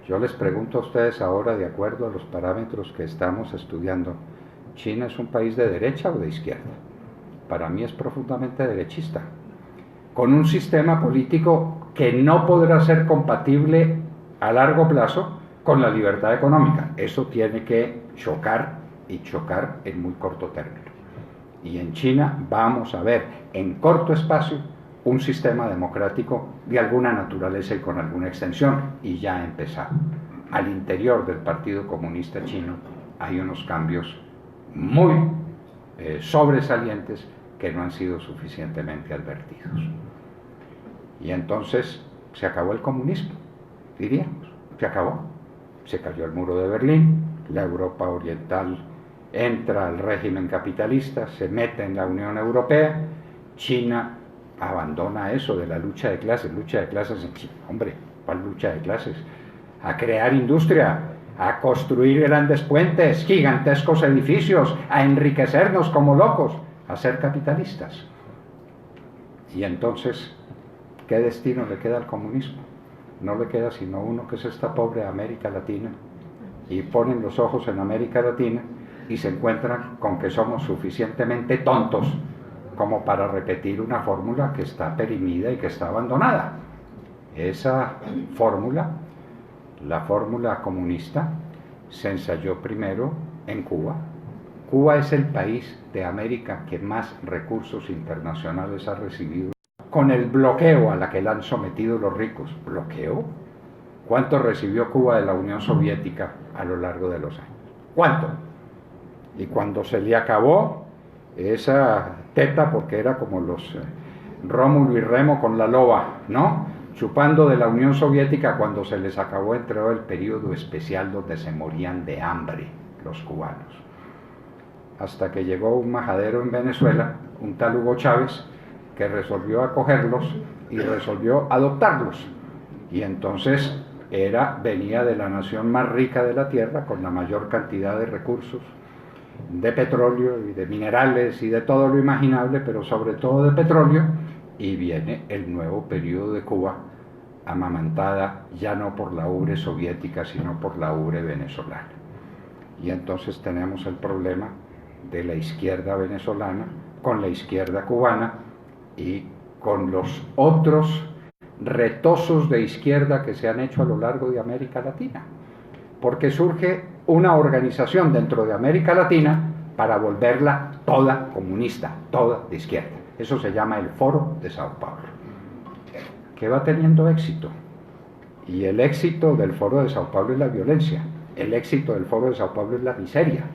Yo les pregunto a ustedes ahora, de acuerdo a los parámetros que estamos estudiando, ¿China es un país de derecha o de izquierda? Para mí es profundamente derechista, con un sistema político que no podrá ser compatible a largo plazo con la libertad económica. Eso tiene que chocar, y chocar en muy corto término. Y en China vamos a ver en corto espacio un sistema democrático de alguna naturaleza y con alguna extensión, y ya ha empezado. Al interior del Partido Comunista Chino hay unos cambios muy sobresalientes que no han sido suficientemente advertidos. Y entonces se acabó el comunismo, diríamos, se acabó. Se cayó el muro de Berlín, la Europa Oriental entra al régimen capitalista, se mete en la Unión Europea, China abandona eso de la lucha de clases en China. Hombre, ¿cuál lucha de clases? A crear industria, a construir grandes puentes, gigantescos edificios, a enriquecernos como locos, a ser capitalistas. Y entonces, ¿qué destino le queda al comunismo? No le queda sino uno, que es esta pobre América Latina, y ponen los ojos en América Latina y se encuentran con que somos suficientemente tontos como para repetir una fórmula que está perimida y que está abandonada. Esa fórmula, la fórmula comunista, se ensayó primero en Cuba. Cuba es el país de América que más recursos internacionales ha recibido, con el bloqueo a la que le han sometido los ricos. ¿Bloqueo? ¿Cuánto recibió Cuba de la Unión Soviética a lo largo de los años? ¿Cuánto? Y cuando se le acabó esa teta, porque era como los Rómulo y Remo con la loba, ¿no? Chupando de la Unión Soviética, cuando se les acabó, entró el periodo especial donde se morían de hambre los cubanos. Hasta que llegó un majadero en Venezuela, un tal Hugo Chávez, que resolvió acogerlos y resolvió adoptarlos. Y entonces venía de la nación más rica de la tierra, con la mayor cantidad de recursos, de petróleo y de minerales y de todo lo imaginable, pero sobre todo de petróleo, y viene el nuevo periodo de Cuba, amamantada ya no por la ubre soviética, sino por la ubre venezolana. Y entonces tenemos el problema de la izquierda venezolana con la izquierda cubana y con los otros retosos de izquierda que se han hecho a lo largo de América Latina, porque surge una organización dentro de América Latina para volverla toda comunista, toda de izquierda. Eso se llama el Foro de Sao Paulo, que va teniendo éxito. Y el éxito del Foro de Sao Paulo es la violencia, el éxito del Foro de Sao Paulo es la miseria.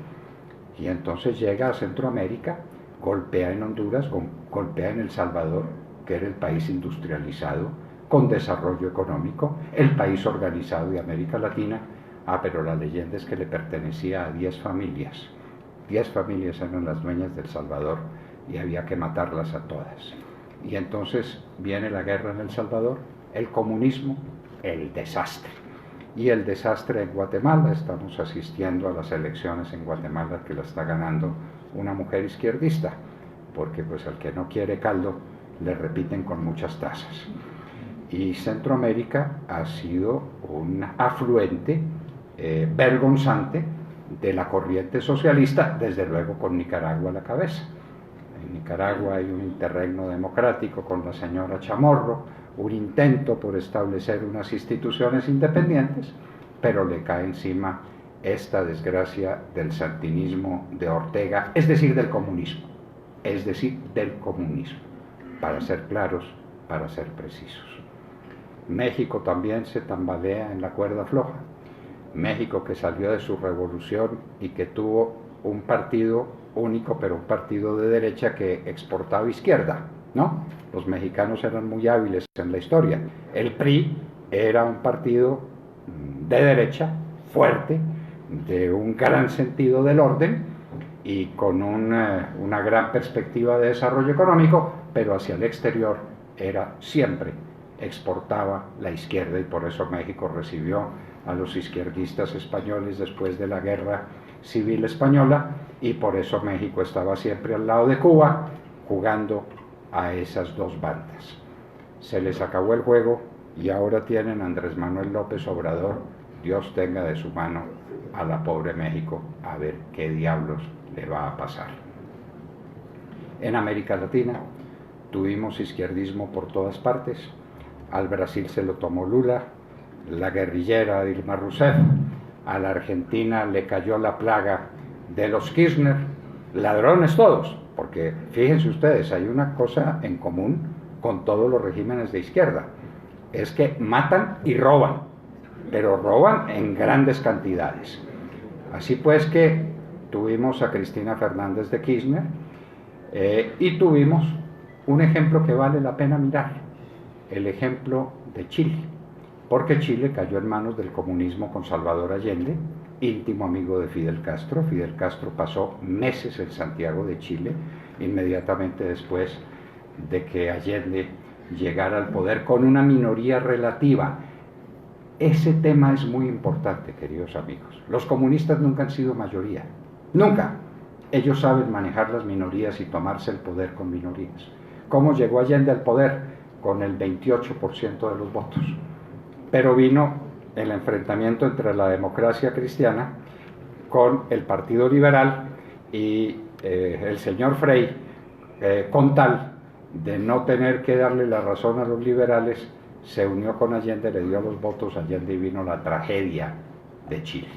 Y entonces llega a Centroamérica, golpea en Honduras, golpea en El Salvador, que era el país industrializado, con desarrollo económico, el país organizado de América Latina. Pero la leyenda es que le pertenecía a 10 familias. 10 familias eran las dueñas de El Salvador y había que matarlas a todas. Y entonces viene la guerra en El Salvador, el comunismo, el desastre. Y el desastre en Guatemala, estamos asistiendo a las elecciones en Guatemala, que la está ganando una mujer izquierdista, porque pues al que no quiere caldo le repiten con muchas tazas. Y Centroamérica ha sido un afluente vergonzante de la corriente socialista, desde luego con Nicaragua a la cabeza. En Nicaragua hay un interregno democrático con la señora Chamorro, un intento por establecer unas instituciones independientes, pero le cae encima esta desgracia del sandinismo de Ortega, es decir, del comunismo, para ser claros, para ser precisos. México también se tambalea en la cuerda floja. México, que salió de su revolución y que tuvo un partido único, pero un partido de derecha que exportaba izquierda, ¿no? Los mexicanos eran muy hábiles en la historia. El PRI era un partido de derecha, fuerte, de un gran sentido del orden y con una gran perspectiva de desarrollo económico, pero hacia el exterior exportaba la izquierda, y por eso México recibió a los izquierdistas españoles después de la Guerra Civil Española, y por eso México estaba siempre al lado de Cuba, jugando a esas dos bandas. Se les acabó el juego y ahora tienen a Andrés Manuel López Obrador Dios tenga de su mano a la pobre México, a ver qué diablos le va a pasar. En América Latina tuvimos izquierdismo por todas partes. Al Brasil se lo tomó Lula, la guerrillera Dilma Rousseff. A la Argentina le cayó la plaga de los Kirchner, ladrones todos, porque fíjense ustedes, hay una cosa en común con todos los regímenes de izquierda, es que matan y roban, pero roban en grandes cantidades. Así pues que tuvimos a Cristina Fernández de Kirchner y tuvimos un ejemplo que vale la pena mirar, el ejemplo de Chile, porque Chile cayó en manos del comunismo con Salvador Allende, íntimo amigo de Fidel Castro. Fidel Castro pasó meses en Santiago de Chile, inmediatamente después de que Allende llegara al poder con una minoría relativa. Ese tema es muy importante, queridos amigos. Los comunistas nunca han sido mayoría, nunca. Ellos saben manejar las minorías y tomarse el poder con minorías. ¿Cómo llegó Allende al poder? Con el 28% de los votos. Pero vino el enfrentamiento entre la democracia cristiana con el Partido Liberal y el señor Frei, con tal de no tener que darle la razón a los liberales, se unió con Allende, le dio los votos a Allende y vino la tragedia de Chile.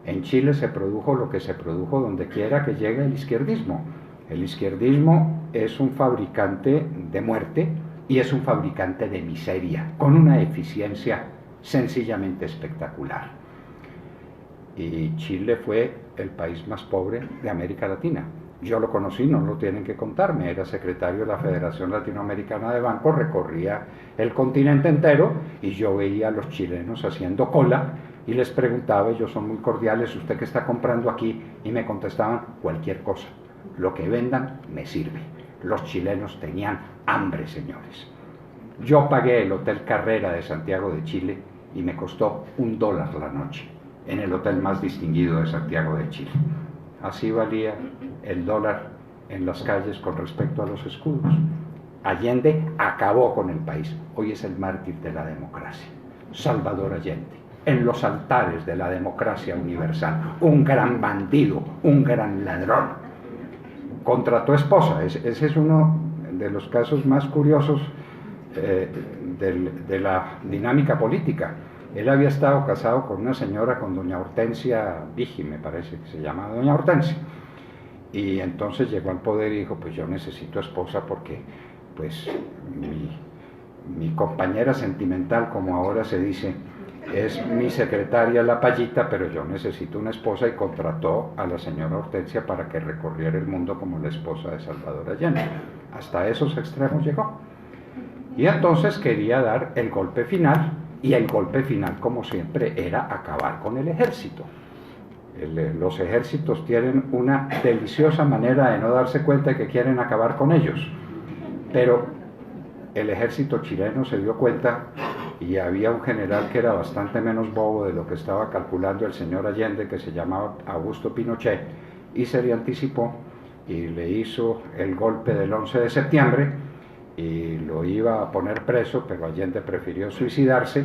En Chile se produjo lo que se produjo donde quiera que llegue el izquierdismo. El izquierdismo es un fabricante de muerte y es un fabricante de miseria, con una eficiencia sencillamente espectacular. Y Chile fue el país más pobre de América Latina. Yo lo conocí, no lo tienen que contarme, era secretario de la Federación Latinoamericana de Bancos, recorría el continente entero y yo veía a los chilenos haciendo cola y les preguntaba, ellos son muy cordiales, ¿usted qué está comprando aquí? Y me contestaban, cualquier cosa, lo que vendan me sirve. Los chilenos tenían hambre, señores. Yo pagué el Hotel Carrera de Santiago de Chile y me costó $1 la noche, en el hotel más distinguido de Santiago de Chile. Así valía el dólar en las calles con respecto a los escudos. Allende acabó con el país. Hoy es el mártir de la democracia, Salvador Allende, en los altares de la democracia universal, un gran bandido, un gran ladrón. Contra tu esposa, ese es uno de los casos más curiosos de la dinámica política. Él había estado casado con una señora, con doña Hortensia Vigi, me parece que se llama doña Hortensia, y entonces llegó al poder y dijo, pues yo necesito esposa porque pues mi compañera sentimental, como ahora se dice, es mi secretaria La Payita, pero yo necesito una esposa, y contrató a la señora Hortensia para que recorriera el mundo como la esposa de Salvador Allende. Hasta esos extremos llegó. Y entonces quería dar el golpe final, y el golpe final, como siempre, era acabar con el ejército. Los ejércitos tienen una deliciosa manera de no darse cuenta de que quieren acabar con ellos, pero el ejército chileno se dio cuenta, y había un general que era bastante menos bobo de lo que estaba calculando el señor Allende, que se llamaba Augusto Pinochet, y se le anticipó y le hizo el golpe del 11 de septiembre y lo iba a poner preso, pero Allende prefirió suicidarse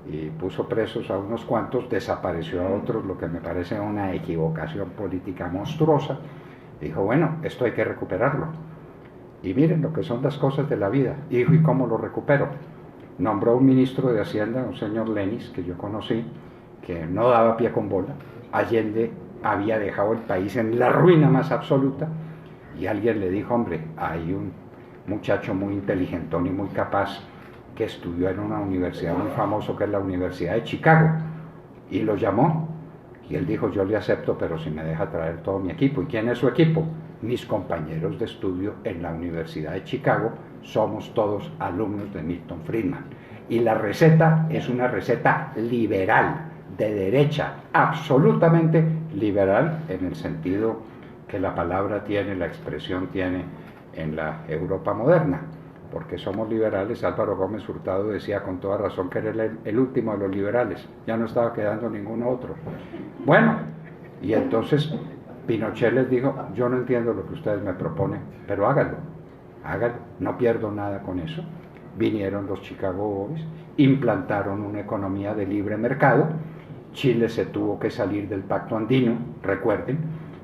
y puso presos a unos cuantos, desapareció a otros, lo que me parece una equivocación política monstruosa. Dijo, bueno, esto hay que recuperarlo. Y miren lo que son las cosas de la vida. Y dijo, ¿y cómo lo recupero? Nombró un ministro de Hacienda, un señor Lenis, que yo conocí, que no daba pie con bola. Allende había dejado el país en la ruina más absoluta, y alguien le dijo, hombre, hay un muchacho muy inteligentón y muy capaz que estudió en una universidad muy famosa, que es la Universidad de Chicago, y lo llamó, y él dijo, yo le acepto, pero si me deja traer todo mi equipo. ¿Y quién es su equipo? Mis compañeros de estudio en la Universidad de Chicago, somos todos alumnos de Milton Friedman, y la receta es una receta liberal, de derecha, absolutamente liberal, en el sentido que la palabra tiene, la expresión tiene en la Europa moderna, porque somos liberales. Álvaro Gómez Hurtado decía con toda razón que era el último de los liberales, ya no estaba quedando ningún otro. Bueno, y entonces Pinochet les dijo, yo no entiendo lo que ustedes me proponen, pero háganlo, no pierdo nada con eso. vinieron los Chicago Boys, implantaron una economía de libre mercado. Chile se tuvo que salir del Pacto Andino, recuerden,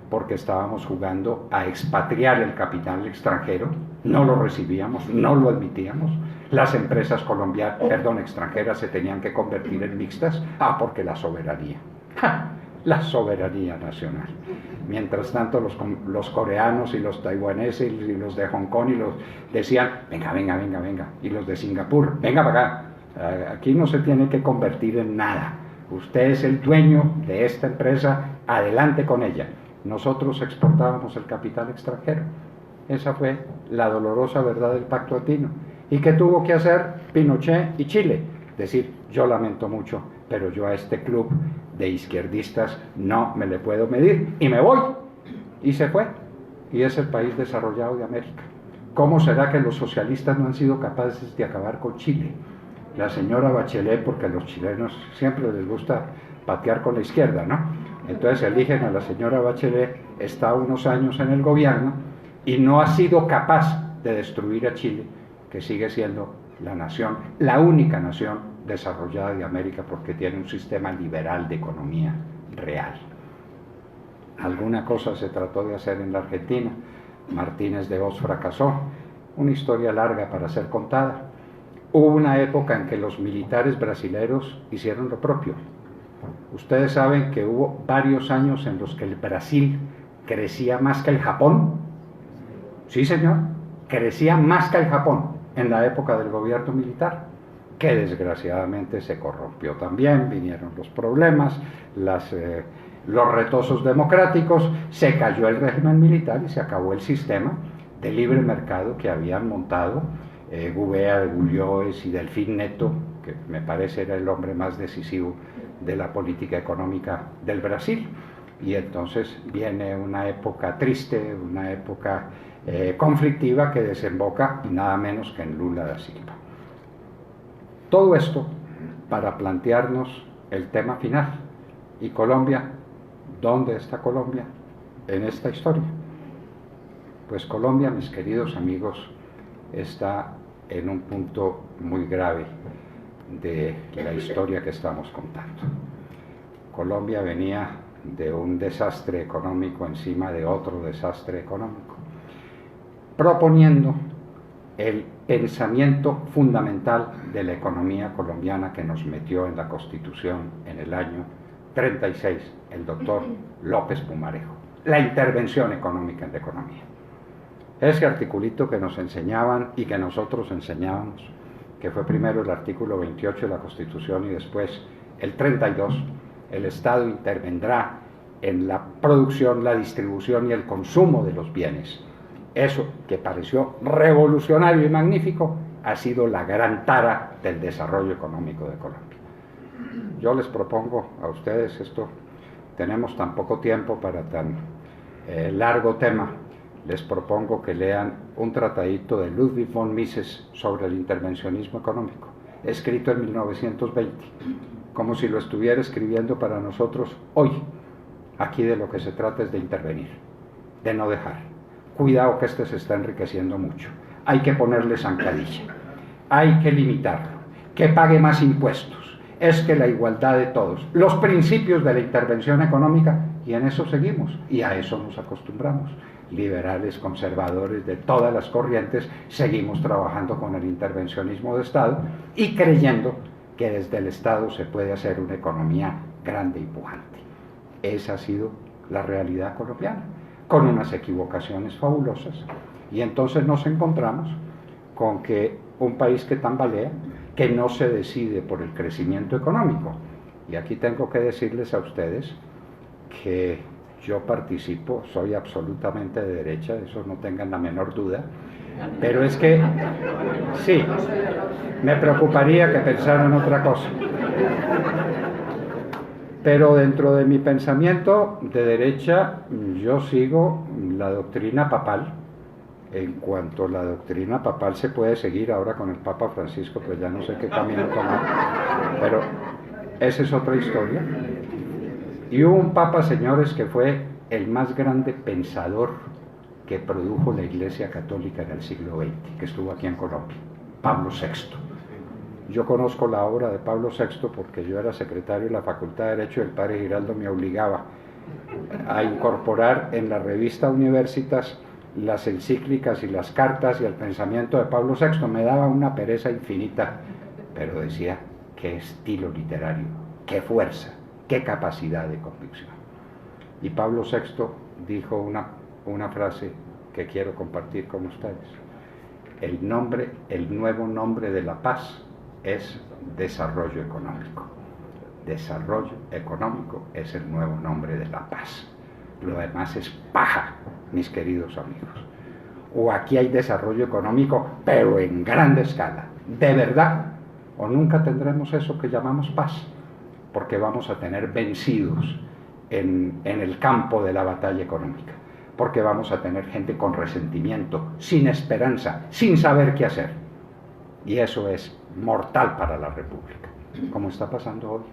porque estábamos jugando a expatriar el capital extranjero, no lo recibíamos, no lo admitíamos. Las empresas extranjeras se tenían que convertir en mixtas, porque la soberanía, la soberanía nacional. Mientras tanto los coreanos y los taiwaneses y los de Hong Kong y los decían, venga, y los de Singapur, venga para acá, aquí no se tiene que convertir en nada, usted es el dueño de esta empresa, adelante con ella. Nosotros exportábamos el capital extranjero. Esa fue la dolorosa verdad del Pacto Andino. ¿Y qué tuvo que hacer Pinochet y Chile? Decir, yo lamento mucho, pero yo a este club de izquierdistas no me le puedo medir, y me voy. Y se fue. Y es el país desarrollado de América. ¿Cómo será que los socialistas no han sido capaces de acabar con Chile? La señora Bachelet, porque a los chilenos siempre les gusta patear con la izquierda, ¿no? Entonces eligen a la señora Bachelet, está unos años en el gobierno y no ha sido capaz de destruir a Chile, que sigue siendo la nación, la única nación desarrollada de América, porque tiene un sistema liberal de economía real. Alguna cosa se trató de hacer en la Argentina, Martínez de Hoz fracasó, una historia larga para ser contada. Hubo una época en que los militares brasileños hicieron lo propio. Ustedes saben que hubo varios años en los que el Brasil crecía más que el Japón. Sí, señor, crecía más que el Japón en la época del gobierno militar, que desgraciadamente se corrompió también, vinieron los problemas, los retosos democráticos, se cayó el régimen militar y se acabó el sistema de libre mercado que habían montado Gouveia de Bulhões y Delfín Neto, que me parece era el hombre más decisivo de la política económica del Brasil. Y entonces viene una época triste, una época conflictiva que desemboca nada menos que en Lula da Silva. Todo esto para plantearnos el tema final. ¿Y Colombia? ¿Dónde está Colombia en esta historia? Pues Colombia, mis queridos amigos, está en un punto muy grave de la historia que estamos contando. Colombia venía de un desastre económico encima de otro desastre económico, proponiendo el pensamiento fundamental de la economía colombiana que nos metió en la Constitución en el año 36 el doctor López Pumarejo, la intervención económica en la economía. Ese articulito que nos enseñaban y que nosotros enseñábamos, que fue primero el artículo 28 de la Constitución y después el 32, el Estado intervendrá en la producción, la distribución y el consumo de los bienes. Eso que pareció revolucionario y magnífico ha sido la gran tara del desarrollo económico de Colombia. Yo les propongo a ustedes esto, tenemos tan poco tiempo para tan largo tema, les propongo que lean un tratadito de Ludwig von Mises sobre el intervencionismo económico, escrito en 1920, como si lo estuviera escribiendo para nosotros hoy. Aquí de lo que se trata es de intervenir, de no dejar. Cuidado que este se está enriqueciendo mucho. Hay que ponerle zancadilla, hay que limitarlo, que pague más impuestos, es que la igualdad de todos, los principios de la intervención económica, y en eso seguimos, y a eso nos acostumbramos. Liberales, conservadores, de todas las corrientes, seguimos trabajando con el intervencionismo de Estado y creyendo que desde el Estado se puede hacer una economía grande y pujante. Esa ha sido la realidad colombiana, con unas equivocaciones fabulosas, y entonces nos encontramos con que un país que tambalea, que no se decide por el crecimiento económico. Y aquí tengo que decirles a ustedes que yo participo, soy absolutamente de derecha, eso no tengan la menor duda, pero es que, sí, me preocuparía que pensaran otra cosa. Pero dentro de mi pensamiento de derecha, yo sigo la doctrina papal, en cuanto la doctrina papal se puede seguir ahora con el Papa Francisco, pues ya no sé qué camino tomar, pero esa es otra historia. Y hubo un papa, señores, que fue el más grande pensador que produjo la Iglesia Católica en el siglo XX, que estuvo aquí en Colombia. Pablo VI. Yo conozco la obra de Pablo VI porque yo era secretario de la Facultad de Derecho y el padre Giraldo me obligaba a incorporar en la revista Universitas las encíclicas y las cartas y el pensamiento de Pablo VI. Me daba una pereza infinita, pero decía, qué estilo literario, qué fuerza, qué capacidad de convicción. Y Pablo VI dijo una frase que quiero compartir con ustedes. El nuevo nombre de la paz es desarrollo económico. Desarrollo económico es el nuevo nombre de la paz. Lo demás es paja, mis queridos amigos. O aquí hay desarrollo económico, pero en grande escala, de verdad, o nunca tendremos eso que llamamos paz, porque vamos a tener vencidos en el campo de la batalla económica, porque vamos a tener gente con resentimiento, sin esperanza, sin saber qué hacer. Y eso es mortal para la República, como está pasando hoy.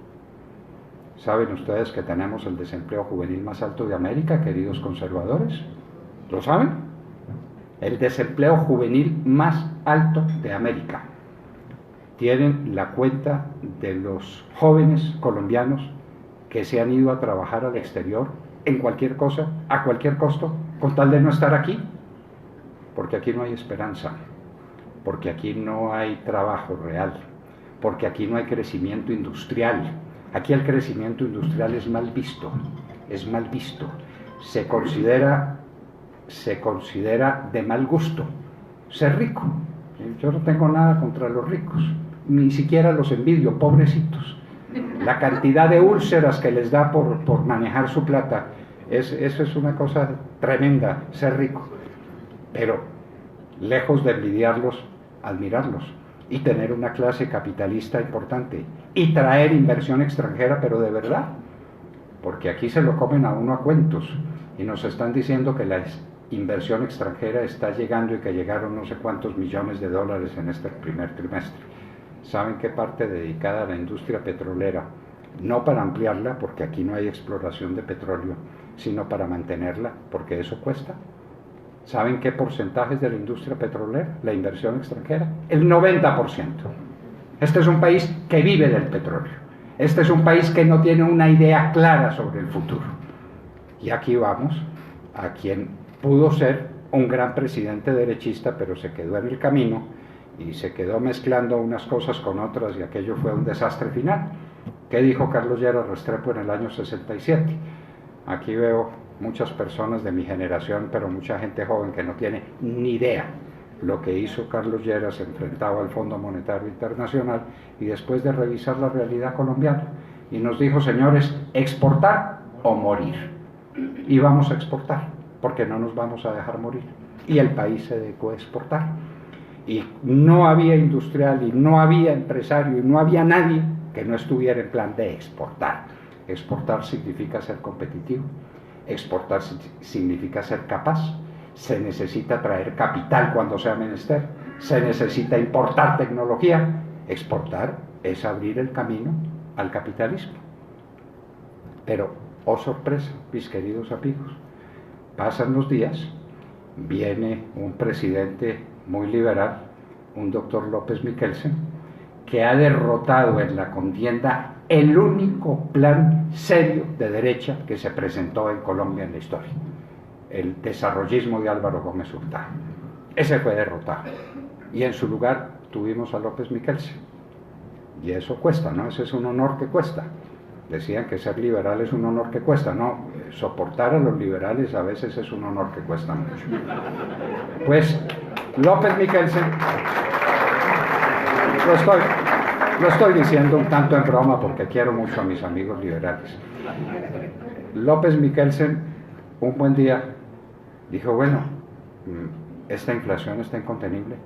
¿Saben ustedes que tenemos el desempleo juvenil más alto de América, queridos conservadores? ¿Lo saben? El desempleo juvenil más alto de América. Tienen la cuenta de los jóvenes colombianos que se han ido a trabajar al exterior en cualquier cosa, a cualquier costo, con tal de no estar aquí, porque aquí no hay esperanza, porque aquí no hay trabajo real, porque aquí no hay crecimiento industrial. Aquí el crecimiento industrial es mal visto, se considera de mal gusto ser rico. Yo no tengo nada contra los ricos, ni siquiera los envidio, pobrecitos. La cantidad de úlceras que les da por manejar su plata, eso es una cosa tremenda, ser rico. Pero lejos de envidiarlos, admirarlos y tener una clase capitalista importante y traer inversión extranjera, pero de verdad, porque aquí se lo comen a uno a cuentos y nos están diciendo que la inversión extranjera está llegando y que llegaron no sé cuántos millones de dólares en este primer trimestre. ¿Saben qué parte dedicada a la industria petrolera? No para ampliarla, porque aquí no hay exploración de petróleo, sino para mantenerla, porque eso cuesta. ¿Saben qué porcentajes de la industria petrolera? La inversión extranjera. El 90%. Este es un país que vive del petróleo. Este es un país que no tiene una idea clara sobre el futuro. Y aquí vamos a quien pudo ser un gran presidente derechista, pero se quedó en el camino y se quedó mezclando unas cosas con otras y aquello fue un desastre final. ¿Qué dijo Carlos Lleras Restrepo en el año 67? Aquí veo muchas personas de mi generación, pero mucha gente joven que no tiene ni idea lo que hizo Carlos Lleras enfrentado al Fondo Monetario Internacional y después de revisar la realidad colombiana. Y nos dijo, señores, exportar o morir. Y vamos a exportar, porque no nos vamos a dejar morir. Y el país se dedicó a exportar. Y no había industrial, y no había empresario, y no había nadie que no estuviera en plan de exportar. Exportar significa ser competitivo. Exportar significa ser capaz. Se necesita traer capital cuando sea menester. Se necesita importar tecnología. Exportar es abrir el camino al capitalismo. Pero, oh sorpresa, mis queridos amigos, pasan los días, viene un presidente muy liberal, un doctor López Michelsen, que ha derrotado en la contienda el único plan serio de derecha que se presentó en Colombia en la historia, el desarrollismo de Álvaro Gómez Hurtado. Ese fue derrotado. Y en su lugar tuvimos a López Michelsen. Y eso cuesta, ¿no? Ese es un honor que cuesta. Decían que ser liberal es un honor que cuesta. No, soportar a los liberales a veces es un honor que cuesta mucho. Pues López Michelsen, lo estoy diciendo un tanto en broma porque quiero mucho a mis amigos liberales. López Michelsen un buen día dijo, bueno, esta inflación está incontenible,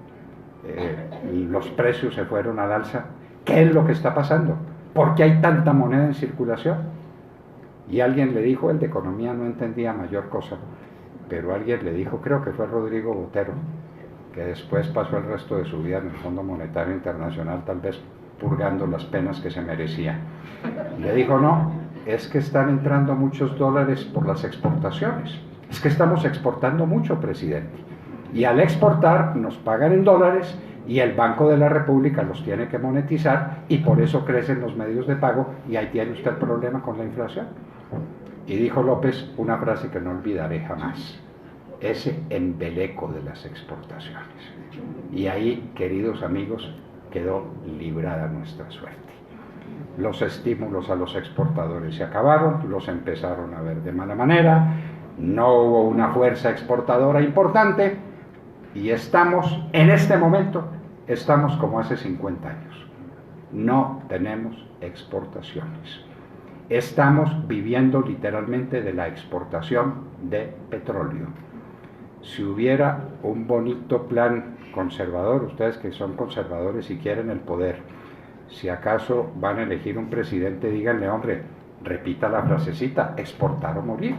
los precios se fueron al alza, ¿qué es lo que está pasando? ¿Por qué hay tanta moneda en circulación? Y alguien le dijo, el de economía no entendía mayor cosa, pero alguien le dijo, creo que fue Rodrigo Botero, que después pasó el resto de su vida en el Fondo Monetario Internacional, tal vez purgando las penas que se merecía. Le dijo, no, es que están entrando muchos dólares por las exportaciones. Es que estamos exportando mucho, presidente. Y al exportar nos pagan en dólares y el Banco de la República los tiene que monetizar y por eso crecen los medios de pago y ahí tiene usted el problema con la inflación. Y dijo López una frase que no olvidaré jamás: ese embeleco de las exportaciones. Y ahí, queridos amigos, quedó librada nuestra suerte. Los estímulos a los exportadores se acabaron, los empezaron a ver de mala manera, no hubo una fuerza exportadora importante y estamos, en este momento, estamos como hace 50 años. No tenemos exportaciones. Estamos viviendo literalmente de la exportación de petróleo. Si hubiera un bonito plan conservador, ustedes que son conservadores y quieren el poder, si acaso van a elegir un presidente, díganle, hombre, repita la frasecita, exportar o morir.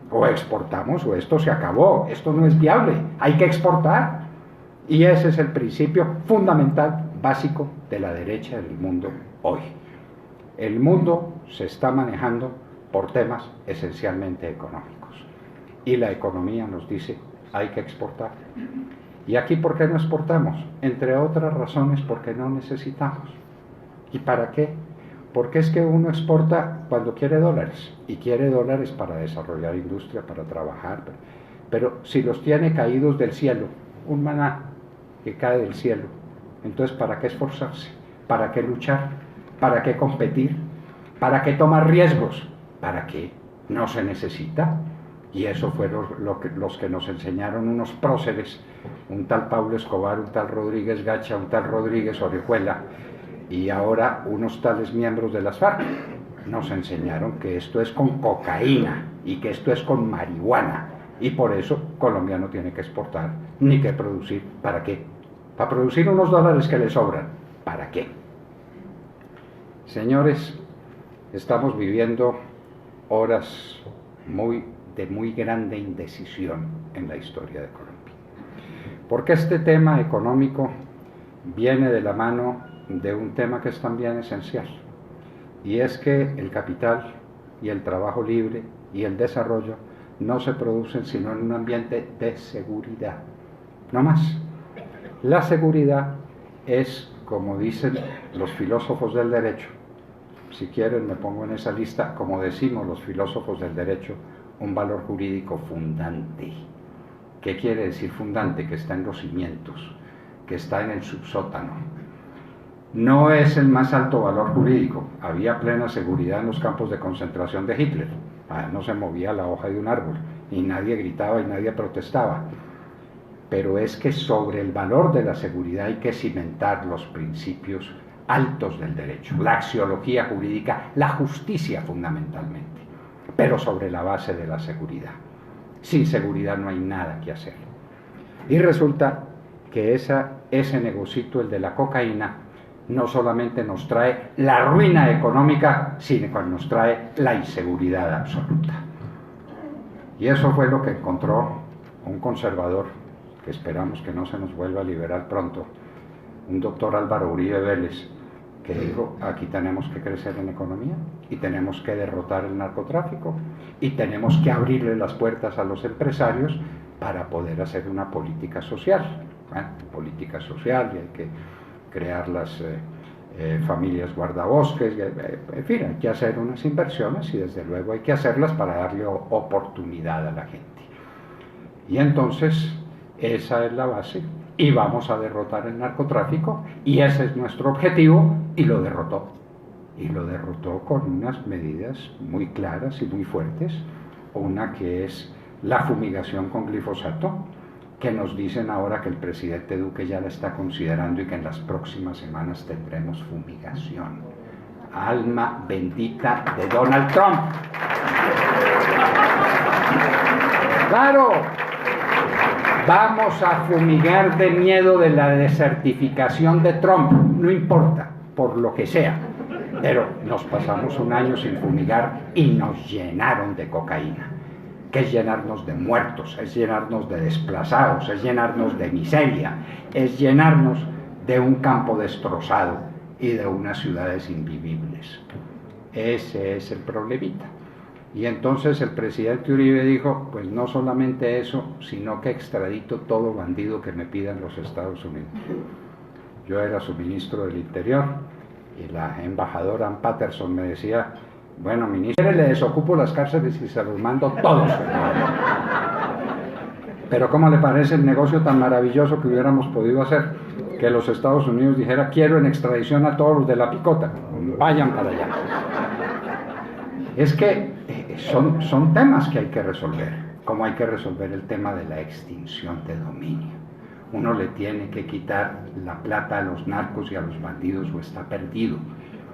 O exportamos o esto se acabó, esto no es viable, hay que exportar. Y ese es el principio fundamental, básico de la derecha del mundo hoy. El mundo se está manejando por temas esencialmente económicos. Y la economía nos dice, hay que exportar. ¿Y aquí por qué no exportamos? Entre otras razones, porque no necesitamos. ¿Y para qué? Porque es que uno exporta cuando quiere dólares, y quiere dólares para desarrollar industria, para trabajar, pero si los tiene caídos del cielo, un maná que cae del cielo, entonces ¿para qué esforzarse? ¿Para qué luchar? ¿Para qué competir? ¿Para qué tomar riesgos? ¿Para qué? No se necesita. Y eso fueron los que nos enseñaron unos próceres, un tal Pablo Escobar, un tal Rodríguez Gacha, un tal Rodríguez Orejuela, y ahora unos tales miembros de las FARC nos enseñaron que esto es con cocaína y que esto es con marihuana, y por eso Colombia no tiene que exportar ni que producir. ¿Para qué? Para producir unos dólares que le sobran. ¿Para qué? Señores, estamos viviendo horas de muy grande indecisión en la historia de Colombia, porque este tema económico viene de la mano de un tema que es también esencial, y es que el capital y el trabajo libre y el desarrollo no se producen sino en un ambiente de seguridad, no más. La seguridad es, como dicen los filósofos del derecho, si quieren me pongo en esa lista, como decimos los filósofos del derecho, un valor jurídico fundante. ¿Qué quiere decir fundante? Que está en los cimientos, que está en el subsótano. No es el más alto valor jurídico. Había plena seguridad en los campos de concentración de Hitler. No se movía la hoja de un árbol, y nadie gritaba y nadie protestaba. Pero es que sobre el valor de la seguridad hay que cimentar los principios altos del derecho, la axiología jurídica, la justicia fundamentalmente, pero sobre la base de la seguridad. Sin seguridad no hay nada que hacer. Y resulta que ese negocito, el de la cocaína, no solamente nos trae la ruina económica, sino que nos trae la inseguridad absoluta. Y eso fue lo que encontró un conservador, que esperamos que no se nos vuelva a liberar pronto, un doctor Álvaro Uribe Vélez, que dijo, aquí tenemos que crecer en economía y tenemos que derrotar el narcotráfico y tenemos que abrirle las puertas a los empresarios para poder hacer una política social. Política social, y hay que crear las familias guardabosques, en fin, hay que hacer unas inversiones y desde luego hay que hacerlas para darle oportunidad a la gente. Y entonces esa es la base. Y vamos a derrotar el narcotráfico, y ese es nuestro objetivo, y lo derrotó. Y lo derrotó con unas medidas muy claras y muy fuertes. Una que es la fumigación con glifosato, que nos dicen ahora que el presidente Duque ya la está considerando y que en las próximas semanas tendremos fumigación. Alma bendita de Donald Trump. ¡Claro! Vamos a fumigar de miedo de la desertificación de Trump, no importa, por lo que sea. Pero nos pasamos un año sin fumigar y nos llenaron de cocaína, que es llenarnos de muertos, es llenarnos de desplazados, es llenarnos de miseria, es llenarnos de un campo destrozado y de unas ciudades invivibles. Ese es el problemita. Y entonces el presidente Uribe dijo, pues no solamente eso, sino que extradito todo bandido que me pidan los Estados Unidos. yo era su ministro del Interior y la embajadora Ann Patterson me decía, bueno, ministro, le desocupo las cárceles y se los mando todos. Pero ¿cómo le parece el negocio tan maravilloso que hubiéramos podido hacer? Que los Estados Unidos dijera, quiero en extradición a todos los de la picota, vayan para allá. Es que son temas que hay que resolver, como hay que resolver el tema de la extinción de dominio. Uno le tiene que quitar la plata a los narcos y a los bandidos o está perdido.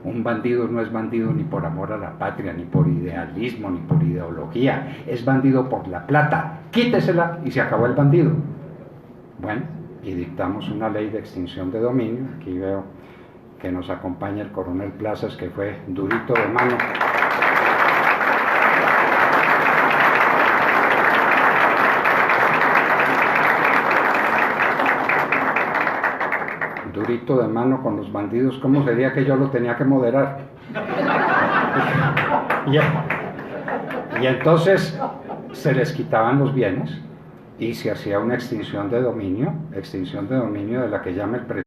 Un bandido no es bandido ni por amor a la patria, ni por idealismo, ni por ideología. Es bandido por la plata. Quítesela y se acabó el bandido. Bueno, y dictamos una ley de extinción de dominio. Aquí veo que nos acompaña el coronel Plazas, que fue durito de mano. Durito de mano con los bandidos. ¿Cómo sería que yo lo tenía que moderar? Y entonces se les quitaban los bienes y se hacía una extinción de dominio de la que llama el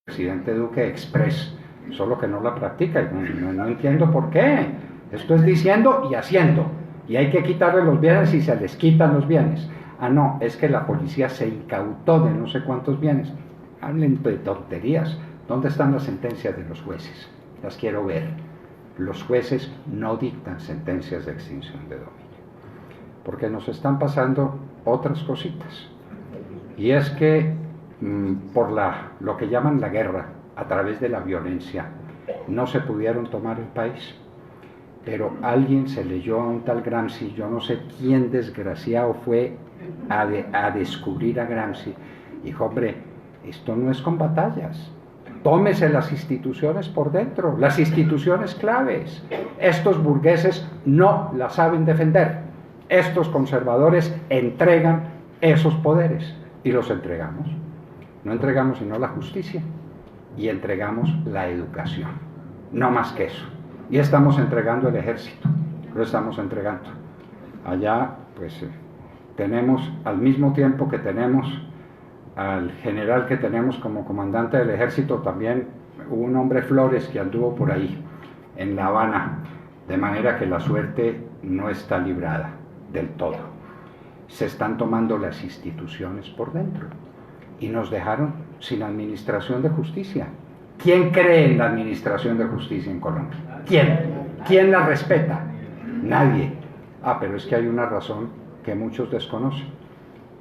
presidente Duque Express, solo que no la practica y no entiendo por qué. Esto es diciendo y haciendo, y hay que quitarle los bienes y se les quitan los bienes. Ah, no, es que la policía se incautó de no sé cuántos bienes. Hablen de tonterías. ¿Dónde están las sentencias de los jueces? Las quiero ver. Los jueces no dictan sentencias de extinción de dominio, porque nos están pasando otras cositas. Y es que por lo que llaman la guerra, a través de la violencia, no se pudieron tomar el país. Pero alguien se leyó a un tal Gramsci, yo no sé quién desgraciado fue a descubrir a Gramsci. Dijo, hombre, esto no es con batallas. Tómese las instituciones por dentro, las instituciones claves. Estos burgueses no las saben defender. Estos conservadores entregan esos poderes y los entregamos. No entregamos sino la justicia y entregamos la educación. No más que eso. Y estamos entregando el ejército. Lo estamos entregando. Allá, pues, tenemos, al mismo tiempo que tenemos al general que tenemos como comandante del ejército, también hubo un hombre Flores que anduvo por ahí, en La Habana, de manera que la suerte no está librada del todo. Se están tomando las instituciones por dentro y nos dejaron sin administración de justicia. ¿Quién cree en la administración de justicia en Colombia? ¿Quién? ¿Quién la respeta? Nadie. Ah, pero es que hay una razón que muchos desconocen.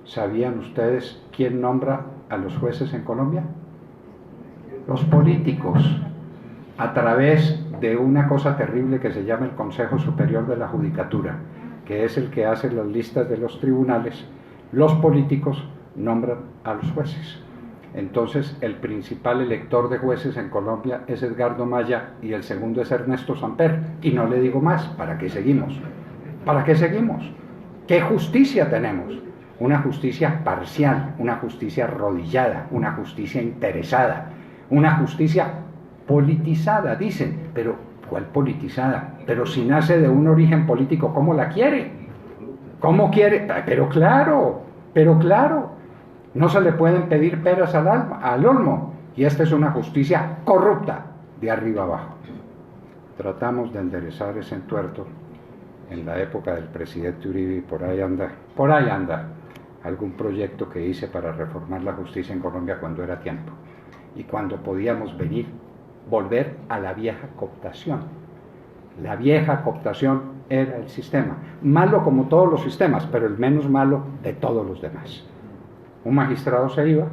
¿Sabían ustedes quién nombra a los jueces en Colombia? Los políticos, a través de una cosa terrible que se llama el Consejo Superior de la Judicatura, que es el que hace las listas de los tribunales. Los políticos nombran a los jueces. Entonces, el principal elector de jueces en Colombia es Edgardo Maya y el segundo es Ernesto Samper. Y no le digo más, ¿para qué seguimos? ¿Para qué seguimos? ¿Qué justicia tenemos? Una justicia parcial, una justicia arrodillada, una justicia interesada, una justicia politizada, dicen. Pero, ¿cuál politizada? Pero si nace de un origen político, ¿cómo la quiere? ¿Cómo quiere? Pero claro, no se le pueden pedir peras al olmo. Y esta es una justicia corrupta, de arriba abajo. Tratamos de enderezar ese entuerto en la época del presidente Uribe, y por ahí anda algún proyecto que hice para reformar la justicia en Colombia cuando era tiempo y cuando podíamos volver a la vieja cooptación. La vieja cooptación era el sistema, malo como todos los sistemas, pero el menos malo de todos los demás. Un magistrado se iba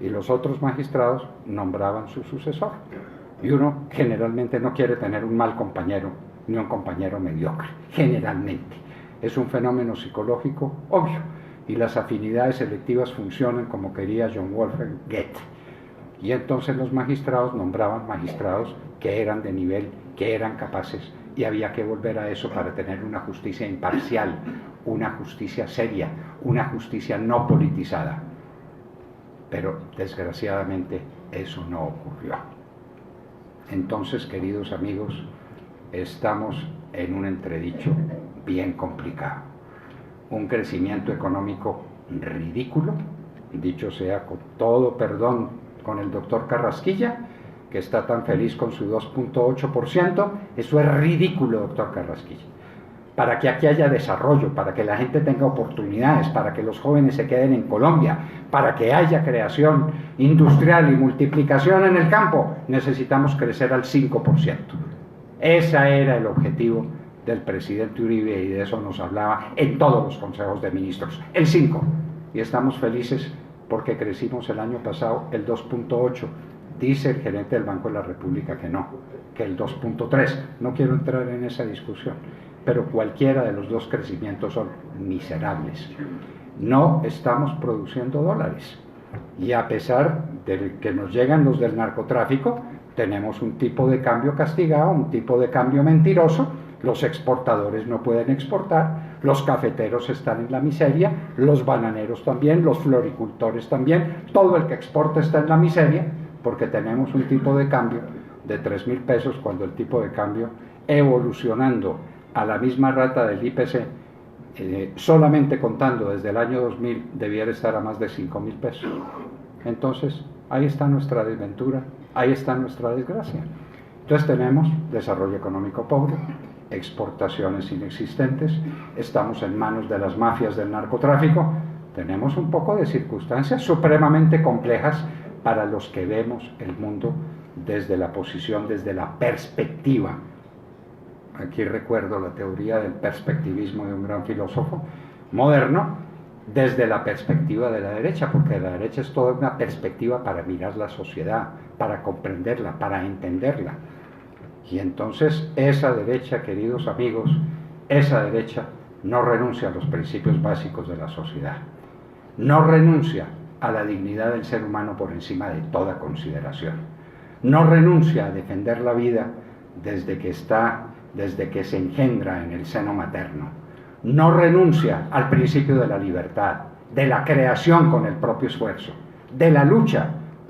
y los otros magistrados nombraban su sucesor, y uno generalmente no quiere tener un mal compañero ni un compañero mediocre, generalmente. Es un fenómeno psicológico obvio, y las afinidades selectivas funcionan como quería John Wolfgang Goethe. Y entonces los magistrados nombraban magistrados que eran de nivel, que eran capaces, y había que volver a eso para tener una justicia imparcial, una justicia seria, una justicia no politizada. Pero desgraciadamente eso no ocurrió. Entonces, queridos amigos, estamos en un entredicho bien complicado. Un crecimiento económico ridículo, dicho sea con todo perdón con el doctor Carrasquilla, que está tan feliz con su 2.8%. Eso es ridículo, doctor Carrasquilla. Para que aquí haya desarrollo, para que la gente tenga oportunidades, para que los jóvenes se queden en Colombia, para que haya creación industrial y multiplicación en el campo, necesitamos crecer al 5%. Ese era el objetivo del presidente Uribe y de eso nos hablaba en todos los consejos de ministros, el 5%. Y estamos felices porque crecimos el año pasado el 2.8%. Dice el gerente del Banco de la República que no, que el 2.3%. No quiero entrar en esa discusión, pero cualquiera de los dos crecimientos son miserables. No estamos produciendo dólares. Y a pesar de que nos llegan los del narcotráfico, tenemos un tipo de cambio castigado, un tipo de cambio mentiroso. Los exportadores no pueden exportar, los cafeteros están en la miseria, los bananeros también, los floricultores también, todo el que exporta está en la miseria, porque tenemos un tipo de cambio de 3.000 pesos cuando el tipo de cambio evolucionando a la misma rata del IPC, solamente contando desde el año 2000, debiera estar a más de 5.000 pesos. Entonces, ahí está nuestra desventura, ahí está nuestra desgracia. Entonces tenemos desarrollo económico pobre, exportaciones inexistentes, estamos en manos de las mafias del narcotráfico, tenemos un poco de circunstancias supremamente complejas para los que vemos el mundo desde la posición, desde la perspectiva. Aquí recuerdo la teoría del perspectivismo de un gran filósofo moderno, desde la perspectiva de la derecha, porque la derecha es toda una perspectiva para mirar la sociedad, para comprenderla, para entenderla. Y entonces esa derecha, queridos amigos, esa derecha no renuncia a los principios básicos de la sociedad, no renuncia a la dignidad del ser humano por encima de toda consideración, no renuncia a defender la vida desde que se engendra en el seno materno, no renuncia al principio de la libertad, de la creación con el propio esfuerzo, de la lucha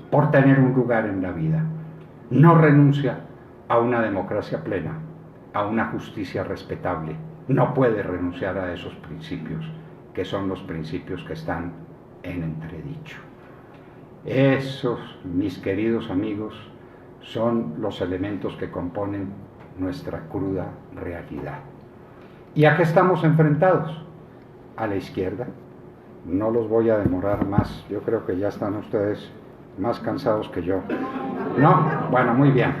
por tener un lugar en la vida, no renuncia a una democracia plena, a una justicia respetable, no puede renunciar a esos principios, que son los principios que están en entredicho. Esos, mis queridos amigos, son los elementos que componen nuestra cruda realidad. ¿Y a qué estamos enfrentados? A la izquierda. No los voy a demorar más, yo creo que ya están ustedes más cansados que yo. ¿No? Bueno, muy bien.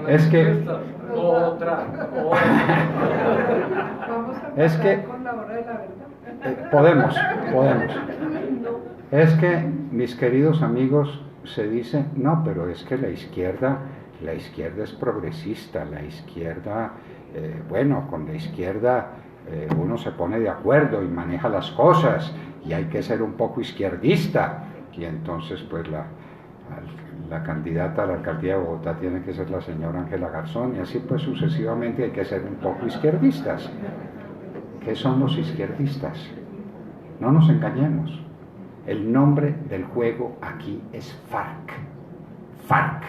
Es que... Es que... Podemos. Es que, mis queridos amigos, se dice, no, pero es que la izquierda es progresista, la izquierda, bueno, con la izquierda uno se pone de acuerdo y maneja las cosas, y hay que ser un poco izquierdista, y entonces pues la candidata a la alcaldía de Bogotá tiene que ser la señora Ángela Garzón, y así pues sucesivamente hay que ser un poco izquierdistas. ¿Qué son los izquierdistas? No nos engañemos. El nombre del juego aquí es FARC. FARC.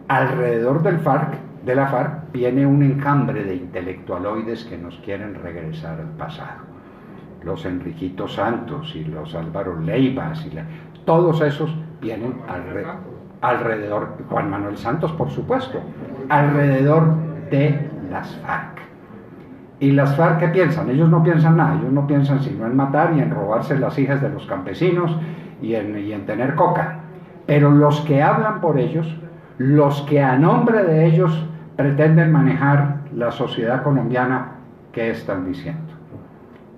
Alrededor de la FARC viene un enjambre de intelectualoides que nos quieren regresar al pasado. Los Enriquito Santos y los Álvaro Leivas, todos esos vienen alrededor, Juan Manuel Santos por supuesto, alrededor de las FARC. ¿Y las FARC qué piensan? Ellos no piensan nada, ellos no piensan sino en matar y en robarse las hijas de los campesinos y en tener coca. Pero los que hablan por ellos, los que a nombre de ellos pretenden manejar la sociedad colombiana, ¿qué están diciendo?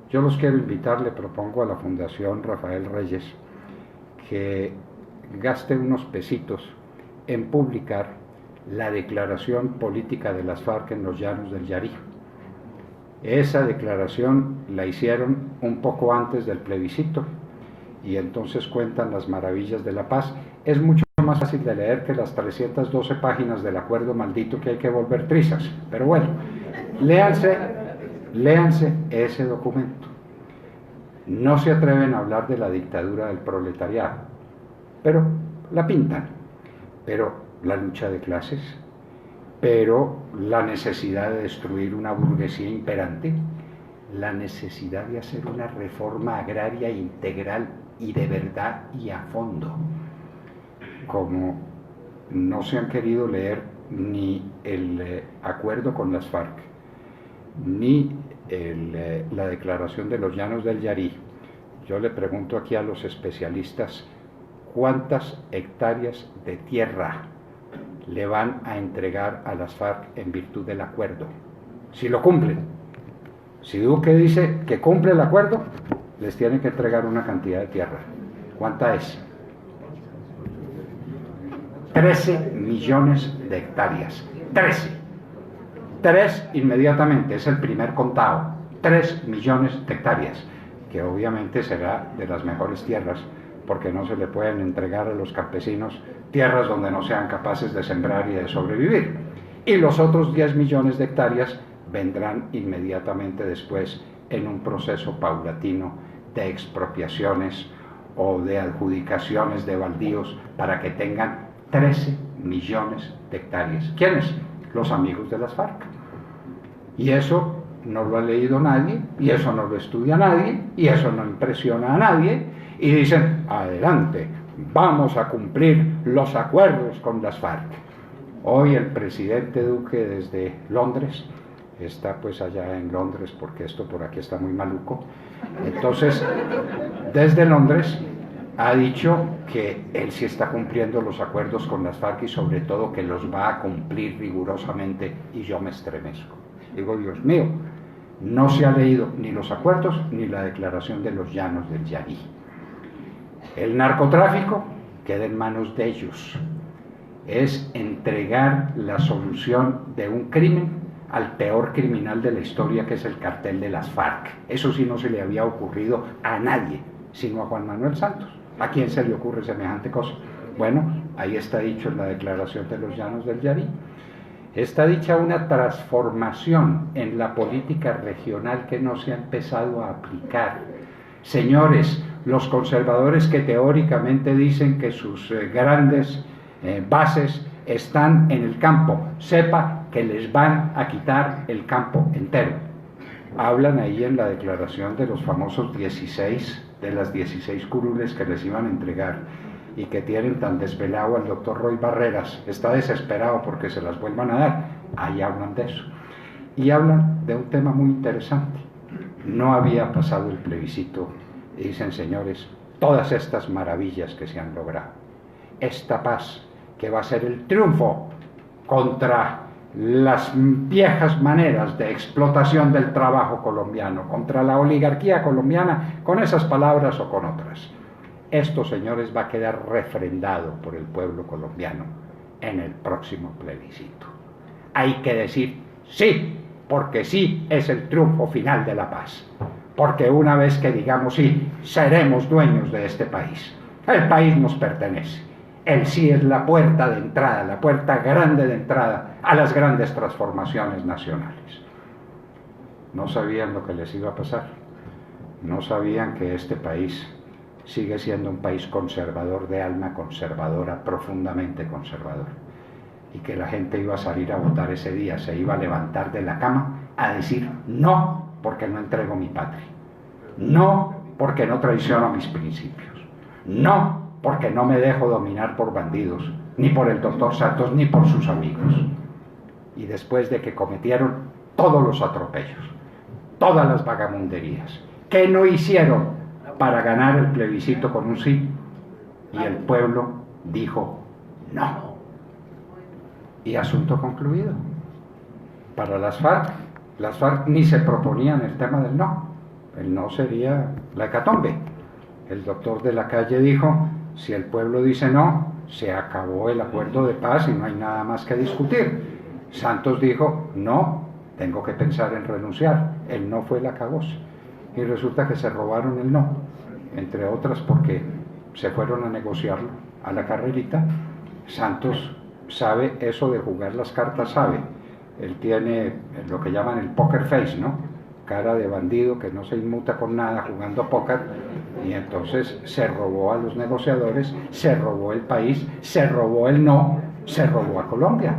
Yo los quiero invitar, le propongo a la Fundación Rafael Reyes que gaste unos pesitos en publicar la declaración política de las FARC en los llanos del Yarí. Esa declaración la hicieron un poco antes del plebiscito y entonces cuentan las maravillas de la paz. Es mucho más fácil de leer que las 312 páginas del acuerdo maldito que hay que volver trizas, pero bueno, léanse ese documento. No se atreven a hablar de la dictadura del proletariado, pero la pintan, pero la lucha de clases, pero la necesidad de destruir una burguesía imperante, la necesidad de hacer una reforma agraria integral y de verdad y a fondo. Como no se han querido leer ni el acuerdo con las FARC, ni la declaración de los Llanos del Yarí, yo le pregunto aquí a los especialistas, ¿cuántas hectáreas de tierra le van a entregar a las FARC en virtud del acuerdo? Si lo cumplen. Si Duque dice que cumple el acuerdo, les tiene que entregar una cantidad de tierra. ¿Cuánta es? 13 millones de hectáreas. 13. 3 inmediatamente, es el primer contado. 3 millones de hectáreas, que obviamente será de las mejores tierras, porque no se le pueden entregar a los campesinos tierras donde no sean capaces de sembrar y de sobrevivir. Y los otros 10 millones de hectáreas vendrán inmediatamente después en un proceso paulatino de expropiaciones o de adjudicaciones de baldíos para que tengan 13 millones de hectáreas. ¿Quiénes? Los amigos de las FARC. Y eso no lo ha leído nadie, y eso no lo estudia nadie, y eso no impresiona a nadie, y dicen, adelante, vamos a cumplir los acuerdos con las FARC. Hoy el presidente Duque desde Londres, está pues allá en Londres porque esto por aquí está muy maluco, entonces desde Londres ha dicho que él sí está cumpliendo los acuerdos con las FARC y sobre todo que los va a cumplir rigurosamente, y yo me estremezco. Digo, Dios mío, no se ha leído ni los acuerdos ni la declaración de los Llanos del Yarí. El narcotráfico queda en manos de ellos. Es entregar la solución de un crimen al peor criminal de la historia, que es el cartel de las FARC. Eso sí no se le había ocurrido a nadie, sino a Juan Manuel Santos. ¿A quién se le ocurre semejante cosa? Bueno, ahí está dicho en la declaración de los Llanos del Yarí. Está dicha una transformación en la política regional que no se ha empezado a aplicar. Señores, los conservadores que teóricamente dicen que sus grandes bases están en el campo, sepa que les van a quitar el campo entero. Hablan ahí en la declaración de los famosos 16, de las 16 curules que les iban a entregar, y que tienen tan desvelado al doctor Roy Barreras, está desesperado porque se las vuelvan a dar. Ahí hablan de eso. Y hablan de un tema muy interesante. No había pasado el plebiscito, y dicen, señores, todas estas maravillas que se han logrado, esta paz que va a ser el triunfo contra las viejas maneras de explotación del trabajo colombiano, contra la oligarquía colombiana, con esas palabras o con otras. Esto, señores, va a quedar refrendado por el pueblo colombiano en el próximo plebiscito. Hay que decir sí, porque sí es el triunfo final de la paz. Porque una vez que digamos sí, seremos dueños de este país. El país nos pertenece. El sí es la puerta de entrada, la puerta grande de entrada a las grandes transformaciones nacionales. No sabían lo que les iba a pasar. No sabían que este país sigue siendo un país conservador, de alma conservadora, profundamente conservador, y que la gente iba a salir a votar ese día, se iba a levantar de la cama a decir no porque no entrego mi patria, no porque no traiciono mis principios, no porque no me dejo dominar por bandidos, ni por el doctor Santos, ni por sus amigos. Y después de que cometieron todos los atropellos, todas las vagamunderías, ¿qué no hicieron para ganar el plebiscito con un sí? Y el pueblo dijo no. Y asunto concluido. Para las FARC ni se proponían el tema del no. El no sería la hecatombe. El doctor de la Calle dijo, si el pueblo dice no, se acabó el acuerdo de paz y no hay nada más que discutir. Santos dijo, no, tengo que pensar en renunciar. El no fue el acabose. Y resulta que se robaron el no, entre otras porque se fueron a negociarlo a la carrerita. Santos sabe eso de jugar las cartas, sabe. Él tiene lo que llaman el poker face, ¿no? Cara de bandido que no se inmuta con nada jugando póker, y entonces se robó a los negociadores, se robó el país, se robó el no, se robó a Colombia.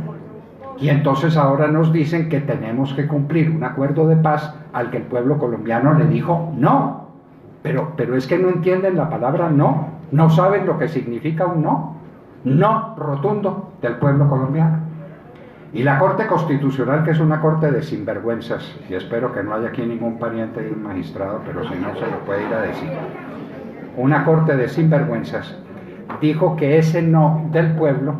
Y entonces ahora nos dicen que tenemos que cumplir un acuerdo de paz al que el pueblo colombiano le dijo no. Pero es que no entienden la palabra no, no saben lo que significa un no rotundo del pueblo colombiano. Y la Corte Constitucional, que es una corte de sinvergüenzas, y espero que no haya aquí ningún pariente de un magistrado, pero si no se lo puede ir a decir, una corte de sinvergüenzas, dijo que ese no del pueblo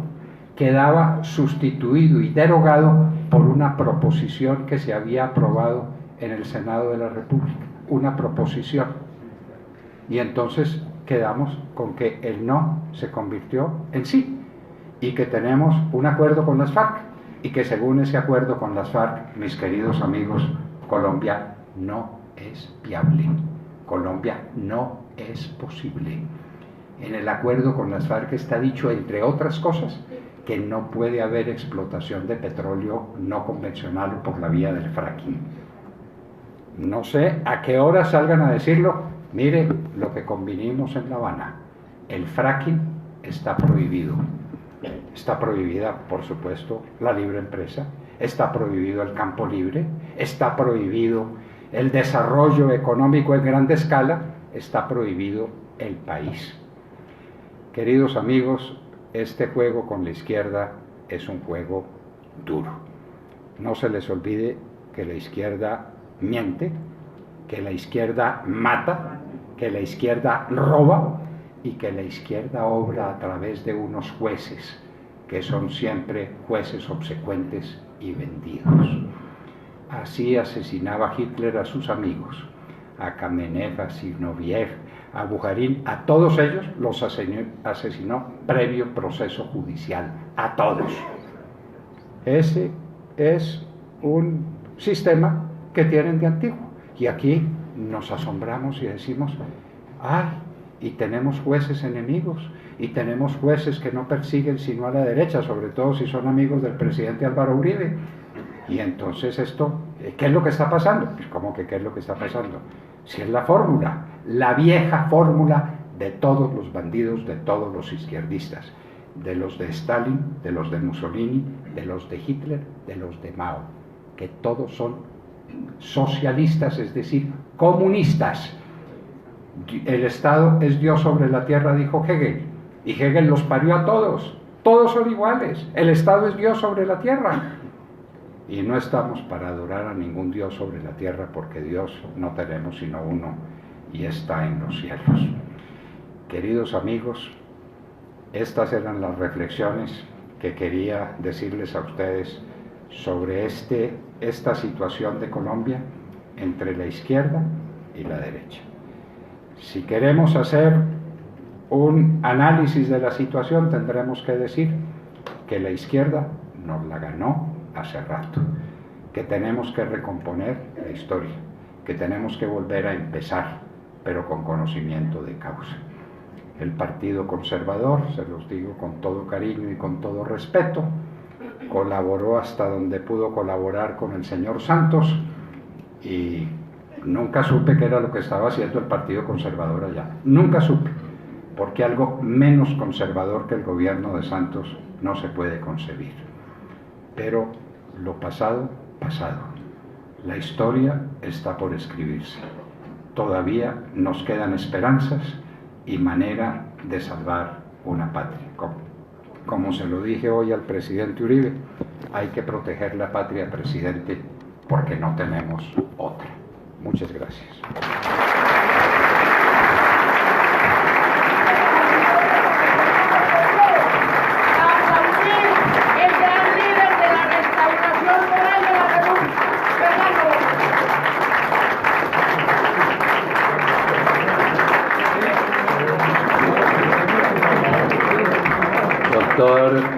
quedaba sustituido y derogado por una proposición que se había aprobado en el Senado de la República, una proposición. Y entonces quedamos con que el no se convirtió en sí, y que tenemos un acuerdo con las FARC, y que según ese acuerdo con las FARC, mis queridos amigos, Colombia no es viable, Colombia no es posible. En el acuerdo con las FARC está dicho, entre otras cosas, que no puede haber explotación de petróleo no convencional o por la vía del fracking. No sé a qué hora salgan a decirlo. Mire lo que convinimos en La Habana, el fracking está prohibido. Está prohibida, por supuesto, la libre empresa, está prohibido el campo libre, está prohibido el desarrollo económico en gran escala, está prohibido el país. Queridos amigos, este juego con la izquierda es un juego duro. No se les olvide que la izquierda miente, que la izquierda mata, que la izquierda roba y que la izquierda obra a través de unos jueces que son siempre jueces obsecuentes y vendidos. Así asesinaba Hitler a sus amigos, a Kamenev, a Zinoviev, a Bujarin, a todos ellos los asesinó previo proceso judicial, a todos. Ese es un sistema que tienen de antiguo. Y aquí nos asombramos y decimos, ¡ay! Y tenemos jueces enemigos, y tenemos jueces que no persiguen sino a la derecha, sobre todo si son amigos del presidente Álvaro Uribe. Y entonces esto, ¿qué es lo que está pasando? Pues ¿cómo que qué es lo que está pasando? Si es la fórmula, la vieja fórmula de todos los bandidos, de todos los izquierdistas, de los de Stalin, de los de Mussolini, de los de Hitler, de los de Mao, que todos son socialistas, es decir, comunistas. El Estado es Dios sobre la tierra, dijo Hegel, y Hegel los parió a todos, todos son iguales, el Estado es Dios sobre la tierra. Y no estamos para adorar a ningún Dios sobre la tierra, porque Dios no tenemos sino uno, y está en los cielos. Queridos amigos, estas eran las reflexiones que quería decirles a ustedes sobre esta situación de Colombia entre la izquierda y la derecha. Si queremos hacer un análisis de la situación, tendremos que decir que la izquierda nos la ganó hace rato, que tenemos que recomponer la historia, que tenemos que volver a empezar, pero con conocimiento de causa. El Partido Conservador, se los digo con todo cariño y con todo respeto, colaboró hasta donde pudo colaborar con el señor Santos, y nunca supe qué era lo que estaba haciendo el Partido Conservador allá, nunca supe, porque algo menos conservador que el gobierno de Santos no se puede concebir. Pero lo pasado, pasado. La historia está por escribirse. Todavía nos quedan esperanzas y manera de salvar una patria. Como se lo dije hoy al presidente Uribe, hay que proteger la patria, presidente, porque no tenemos otra. Muchas gracias. Doctor